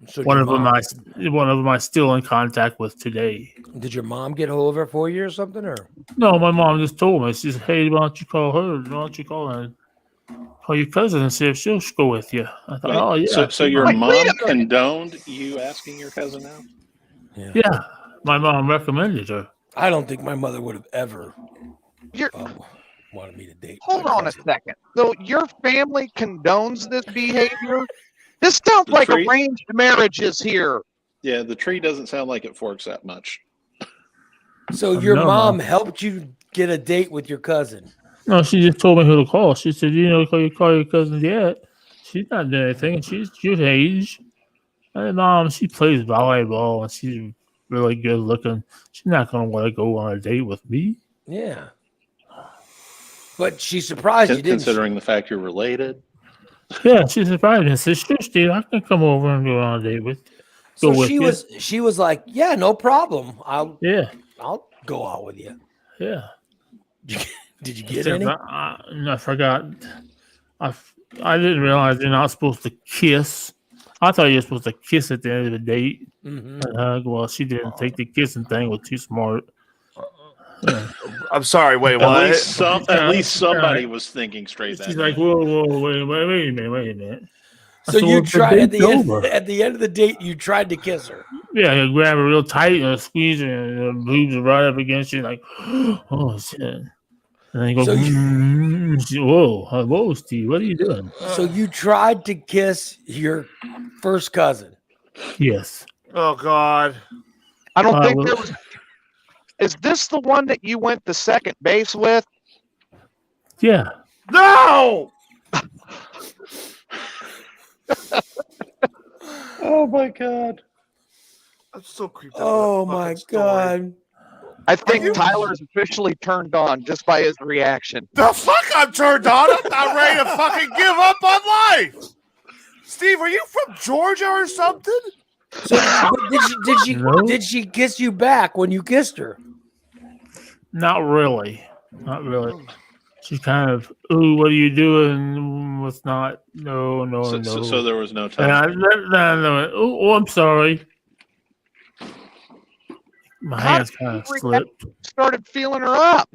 [SPEAKER 1] So
[SPEAKER 3] One
[SPEAKER 1] your
[SPEAKER 3] of them
[SPEAKER 1] mom-
[SPEAKER 3] I still in contact with today.
[SPEAKER 1] Did your mom get hold of her for you or something? Or
[SPEAKER 3] No, my mom just told me. She said, "Hey, why don't you call her? Why don't you call her? Call your cousin and see if she'll go with you." I thought, "Oh yeah."
[SPEAKER 6] So your
[SPEAKER 2] Wait,
[SPEAKER 6] mom
[SPEAKER 2] wait a minute.
[SPEAKER 6] condoned you asking your cousin out?
[SPEAKER 3] Yeah, my mom recommended her.
[SPEAKER 1] I don't think my mother would have ever
[SPEAKER 2] You're
[SPEAKER 1] wanted me to date.
[SPEAKER 2] hold
[SPEAKER 1] my
[SPEAKER 2] on a
[SPEAKER 1] cousin.
[SPEAKER 2] second. So your family condones this behavior? This sounds
[SPEAKER 6] The
[SPEAKER 2] like
[SPEAKER 6] tree?
[SPEAKER 2] arranged marriages here.
[SPEAKER 6] Yeah, the tree doesn't sound like it forks that much.
[SPEAKER 1] So your
[SPEAKER 3] No,
[SPEAKER 1] mom
[SPEAKER 3] Mom.
[SPEAKER 1] helped you get a date with your cousin.
[SPEAKER 3] No, she just told me who to call. She said, call your cousin yet. She's not doing anything. She's your age. Hey, Mom, she plays volleyball and she's really good looking. She's not going to want to go on a date with me."
[SPEAKER 1] Yeah. But she surprised you, didn't she?
[SPEAKER 6] Considering the fact you're related.
[SPEAKER 3] Yeah, she surprised me and said, "Sure, Steve, I can come over and go on a date with you."
[SPEAKER 1] So
[SPEAKER 3] with you.
[SPEAKER 1] she was like, "Yeah, no problem. I'll go out with you."
[SPEAKER 3] Yeah.
[SPEAKER 1] Did you get any?
[SPEAKER 3] I forgot. I didn't realize you're not supposed to kiss. I thought you were supposed to kiss at the end of the date.
[SPEAKER 1] Mm-hmm.
[SPEAKER 3] And hug. Well, she didn't think the kissing thing was too smart.
[SPEAKER 4] I'm sorry. Wait,
[SPEAKER 6] At
[SPEAKER 4] what?
[SPEAKER 6] least somebody was thinking straight that
[SPEAKER 3] She's
[SPEAKER 6] day.
[SPEAKER 3] like, whoa, wait a minute. I
[SPEAKER 1] So
[SPEAKER 3] said,
[SPEAKER 1] you
[SPEAKER 3] "Well,
[SPEAKER 1] tried at
[SPEAKER 3] date's
[SPEAKER 1] the end
[SPEAKER 3] over."
[SPEAKER 1] at the end of the date. You tried to kiss her.
[SPEAKER 3] Yeah, you grab her real tight and squeeze her, and her boobs are right up against you, like, oh shit. And then you go,
[SPEAKER 1] So
[SPEAKER 3] whoa, Steve, what are you doing?
[SPEAKER 1] So you tried to kiss your first cousin.
[SPEAKER 3] Yes.
[SPEAKER 4] Oh God.
[SPEAKER 2] I don't think
[SPEAKER 3] well-
[SPEAKER 2] there was. Is this the one that you went to second base with?
[SPEAKER 3] Yeah.
[SPEAKER 4] No.
[SPEAKER 6] Oh my god.
[SPEAKER 4] I'm so creeped out.
[SPEAKER 1] Oh
[SPEAKER 4] by that
[SPEAKER 1] my
[SPEAKER 4] fucking story.
[SPEAKER 1] God!
[SPEAKER 2] I think
[SPEAKER 4] you-
[SPEAKER 2] Tyler's officially turned on just by his reaction.
[SPEAKER 4] The fuck I'm turned on. I'm not ready to fucking give up on life. Steve, are you from Georgia or something?
[SPEAKER 1] So
[SPEAKER 3] No.
[SPEAKER 1] did she kiss you back when you kissed her?
[SPEAKER 3] Not really. She's kind of, ooh, what are you doing? What's not? No.
[SPEAKER 6] So there was no
[SPEAKER 3] And
[SPEAKER 6] time.
[SPEAKER 3] I went, oh, I'm sorry. My
[SPEAKER 2] How
[SPEAKER 3] hands
[SPEAKER 2] did
[SPEAKER 3] kind of
[SPEAKER 2] you
[SPEAKER 3] slipped.
[SPEAKER 2] Started feeling her up.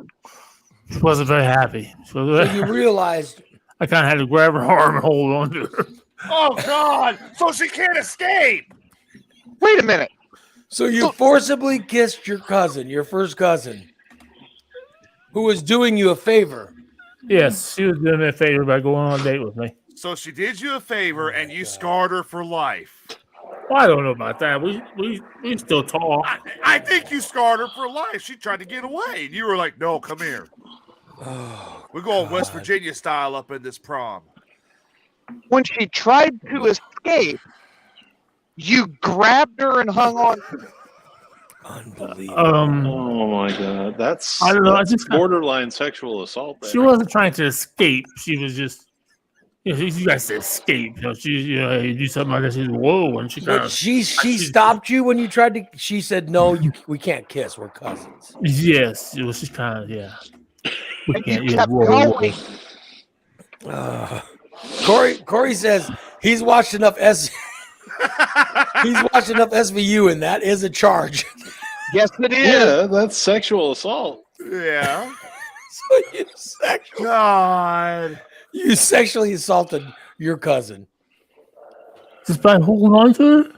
[SPEAKER 3] She wasn't very happy.
[SPEAKER 1] So you realized
[SPEAKER 3] I kind of had to grab her arm and hold on to her.
[SPEAKER 4] Oh God. So she can't escape.
[SPEAKER 2] Wait a minute.
[SPEAKER 1] So you forcibly kissed your cousin, your first cousin, who was doing you a favor.
[SPEAKER 3] Yes, she was doing me a favor by going on a date with me.
[SPEAKER 4] So she did you a favor and you scarred her for life.
[SPEAKER 3] Well, I don't know about that. We still talk.
[SPEAKER 4] I think you scarred her for life. She tried to get away, and you were like, "No, come here. We're going West
[SPEAKER 1] God.
[SPEAKER 4] Virginia style up in this prom."
[SPEAKER 2] When she tried to escape, you grabbed her and hung on.
[SPEAKER 1] Unbelievable.
[SPEAKER 6] Oh my god, that's
[SPEAKER 3] I don't know.
[SPEAKER 6] that's borderline sexual assault.
[SPEAKER 3] She wasn't trying to escape. She was just. You guys said escape. You do something like that. She's whoa, and she kind
[SPEAKER 1] But
[SPEAKER 3] of.
[SPEAKER 1] she stopped you when you tried to. She said, "No, we can't kiss. We're cousins."
[SPEAKER 3] Yes, it was just kind of We
[SPEAKER 2] And
[SPEAKER 3] can't.
[SPEAKER 2] you
[SPEAKER 3] Yeah,
[SPEAKER 2] kept
[SPEAKER 3] whoa.
[SPEAKER 2] going.
[SPEAKER 1] Corey says he's watched enough he's watched enough SVU, and that is a charge.
[SPEAKER 2] Yes, it is.
[SPEAKER 6] Yeah, that's sexual assault.
[SPEAKER 4] Yeah.
[SPEAKER 1] So
[SPEAKER 4] God.
[SPEAKER 1] you sexually assaulted your cousin.
[SPEAKER 3] Just by holding on to her.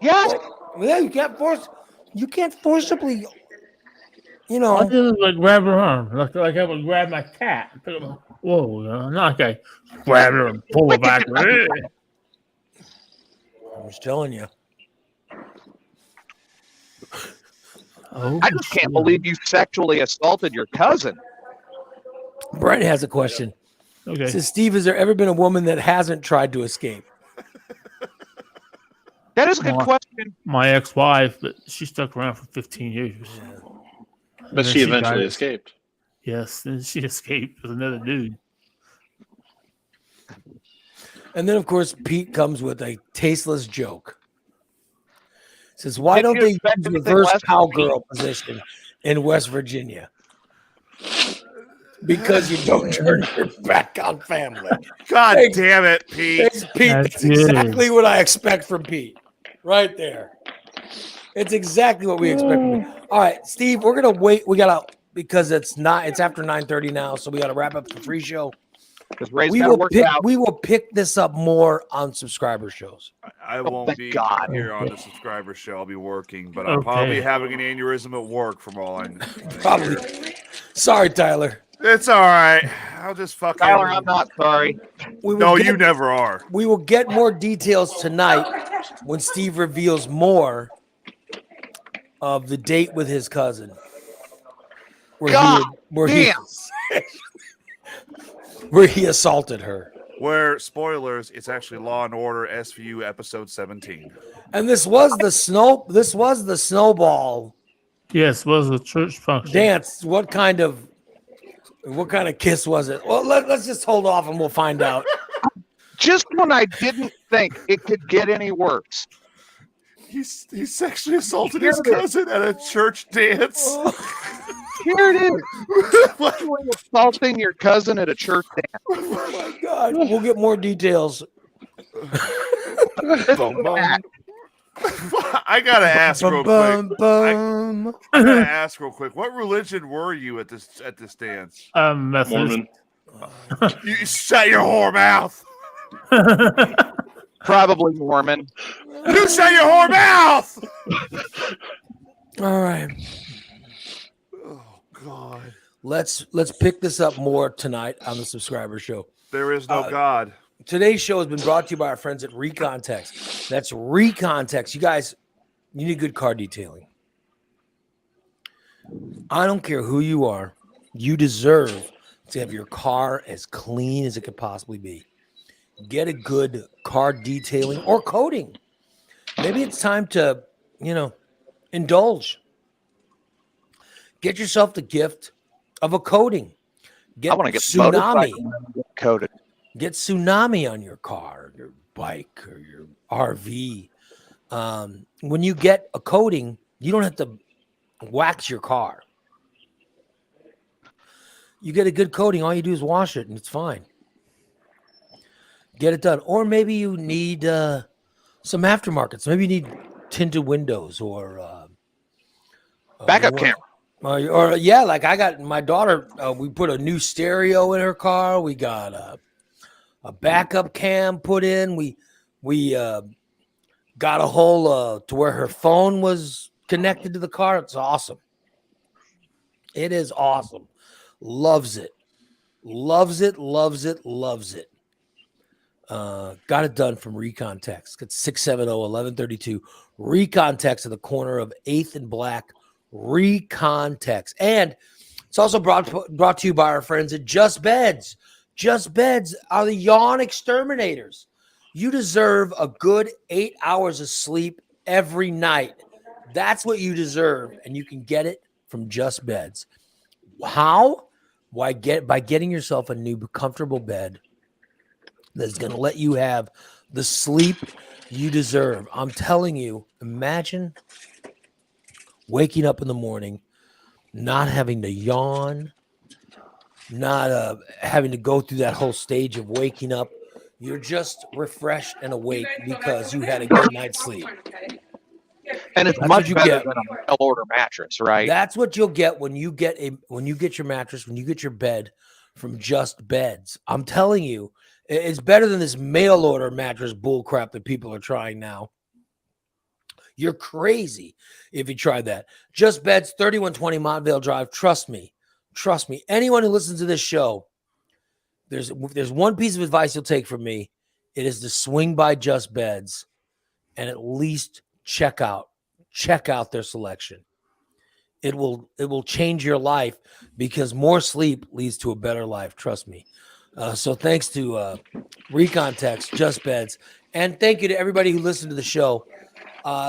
[SPEAKER 2] Yes.
[SPEAKER 1] Yeah, you can't forcibly.
[SPEAKER 3] I just like grab her arm, like I would grab my cat. Whoa, not like I grab her and pull her back.
[SPEAKER 1] I was telling you.
[SPEAKER 3] Oh,
[SPEAKER 2] I just can't believe you sexually assaulted your cousin.
[SPEAKER 1] Brent has a question.
[SPEAKER 3] Okay.
[SPEAKER 1] Says, Steve, has there ever been a woman that hasn't tried to escape?
[SPEAKER 2] That is a good
[SPEAKER 3] Well,
[SPEAKER 2] question.
[SPEAKER 3] My ex-wife, but she stuck around for 15 years.
[SPEAKER 6] But
[SPEAKER 3] And
[SPEAKER 6] she
[SPEAKER 3] then
[SPEAKER 6] eventually
[SPEAKER 3] died.
[SPEAKER 6] escaped.
[SPEAKER 3] Yes, then she escaped with another dude.
[SPEAKER 1] And then, of course, Pete comes with a tasteless joke. Says, why
[SPEAKER 2] Did
[SPEAKER 1] don't
[SPEAKER 2] you
[SPEAKER 1] they
[SPEAKER 2] expect
[SPEAKER 1] use
[SPEAKER 2] anything
[SPEAKER 1] reverse
[SPEAKER 2] less from
[SPEAKER 1] cowgirl position in West Virginia? Because you don't turn your back on family.
[SPEAKER 4] God
[SPEAKER 1] Thanks.
[SPEAKER 4] damn it, Pete.
[SPEAKER 1] Thanks, Pete. That's exactly what I expect from Pete. Right there. It's exactly what we expect from Pete. All right, Steve, we're gonna wait. Because it's after 9:30 now, so we gotta wrap up the free show.
[SPEAKER 2] Because Ray's
[SPEAKER 1] We
[SPEAKER 2] got to
[SPEAKER 1] will
[SPEAKER 2] work out.
[SPEAKER 1] pick this up more on subscriber shows.
[SPEAKER 4] I won't
[SPEAKER 2] thank
[SPEAKER 4] be
[SPEAKER 2] God.
[SPEAKER 4] here on the subscriber show. I'll be working, but I'll
[SPEAKER 3] Okay.
[SPEAKER 4] probably be having an aneurysm at work from all I know.
[SPEAKER 1] Probably. Sorry, Tyler.
[SPEAKER 4] It's all right. I'll just fucking.
[SPEAKER 2] Tyler, I'm not sorry.
[SPEAKER 1] We will
[SPEAKER 4] No,
[SPEAKER 1] get-
[SPEAKER 4] you never are.
[SPEAKER 1] We will get more details tonight when Steve reveals more of the date with his cousin.
[SPEAKER 2] God
[SPEAKER 1] where he assaulted her.
[SPEAKER 4] Where, spoilers, it's actually Law and Order SVU episode 17.
[SPEAKER 1] And this was the snowball
[SPEAKER 3] Yes, was a church function.
[SPEAKER 1] dance. What kind of kiss was it? Well, let's just hold off and we'll find out.
[SPEAKER 2] Just when I didn't think it could get any worse.
[SPEAKER 4] He sexually assaulted his cousin at a church dance.
[SPEAKER 2] Here it is. Sexually assaulting your cousin at a church dance.
[SPEAKER 1] Oh my God. We'll get more details.
[SPEAKER 4] I gotta ask real quick.
[SPEAKER 1] Bum.
[SPEAKER 4] I gotta ask real quick. What religion were you at this dance?
[SPEAKER 3] Methodist.
[SPEAKER 6] Mormon.
[SPEAKER 4] You shut your whore mouth.
[SPEAKER 2] Probably Mormon.
[SPEAKER 4] You shut your whore mouth.
[SPEAKER 1] All right.
[SPEAKER 4] Oh God.
[SPEAKER 1] Let's pick this up more tonight on the subscriber show.
[SPEAKER 4] There is no God.
[SPEAKER 1] Today's show has been brought to you by our friends at Recontext. That's Recontext. You guys, you need good car detailing. I don't care who you are. You deserve to have your car as clean as it could possibly be. Get a good car detailing or coating. Maybe it's time to, indulge. Get yourself the gift of a coating.
[SPEAKER 2] I want to get
[SPEAKER 1] Tsunami.
[SPEAKER 2] coated.
[SPEAKER 1] Get Tsunami on your car, your bike, or your RV. When you get a coating, you don't have to wax your car. You get a good coating, all you do is wash it, and it's fine. Get it done. Or maybe you need some aftermarkets. Maybe you need tinted windows or
[SPEAKER 2] Backup camera.
[SPEAKER 1] Or like I got my daughter. We put a new stereo in her car. We got a backup cam put in. We got a whole to where her phone was connected to the car. It's awesome. It is awesome. Loves it. Loves it. Loves it. Loves it. Got it done from Recon Text. It's 670-1132. Recon Text at the corner of 8th and Black. Recon Text. And it's also brought to you by our friends at Just Beds. Just Beds are the yawn exterminators. You deserve a good 8 hours of sleep every night. That's what you deserve, and you can get it from Just Beds. How? By getting yourself a new comfortable bed that's going to let you have the sleep you deserve. I'm telling you, imagine waking up in the morning, not having to yawn, not having to go through that whole stage of waking up. You're just refreshed and awake because you had a good night's sleep.
[SPEAKER 2] And it's
[SPEAKER 1] That's
[SPEAKER 2] much
[SPEAKER 1] what you
[SPEAKER 2] better
[SPEAKER 1] get.
[SPEAKER 2] than a mail order mattress, right?
[SPEAKER 1] That's what you'll get when you get your mattress, when you get your bed from Just Beds. I'm telling you, it's better than this mail order mattress bullcrap that people are trying now. You're crazy if you try that. Just Beds, 3120 Montvale Drive. Trust me. Anyone who listens to this show, there's one piece of advice you'll take from me. It is to swing by Just Beds and at least check out their selection. It will change your life because more sleep leads to a better life. Trust me. So thanks to Recon Text, Just Beds, and thank you to everybody who listened to the show.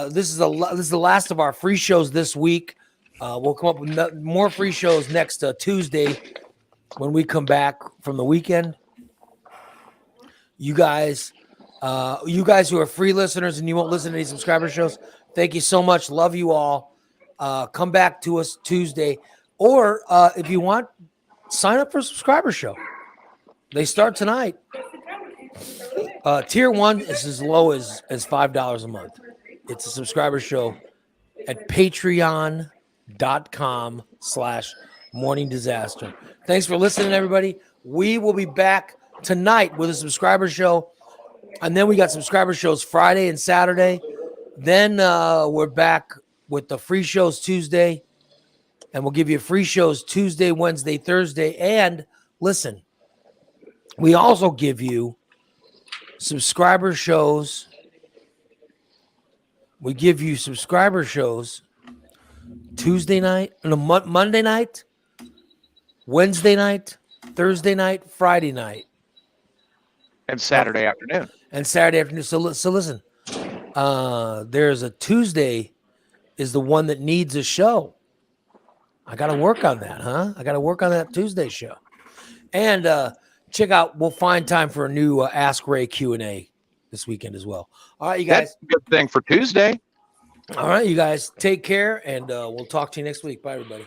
[SPEAKER 1] This is the last of our free shows this week. We'll come up with more free shows next Tuesday when we come back from the weekend. You guys who are free listeners and you won't listen to any subscriber shows, thank you so much. Love you all. Come back to us Tuesday, or if you want, sign up for a subscriber show. They start tonight. Tier 1 is as low as $5 a month. It's a subscriber show at patreon.com/morning disaster. Thanks for listening, everybody. We will be back tonight with a subscriber show. And then we got subscriber shows Friday and Saturday. Then we're back with the free shows Tuesday. And we'll give you free shows Tuesday, Wednesday, Thursday. And listen, we also give you subscriber shows. We give you subscriber shows Tuesday night, Monday night, Wednesday night, Thursday night, Friday night.
[SPEAKER 2] And Saturday afternoon.
[SPEAKER 1] So listen, there's a Tuesday is the one that needs a show. I got to work on that, huh? I got to work on that Tuesday show. And check out, we'll find time for a new Ask Ray Q&A this weekend as well. All right, you guys.
[SPEAKER 2] That's a good thing for Tuesday.
[SPEAKER 1] All right, you guys, take care, and we'll talk to you next week. Bye, everybody.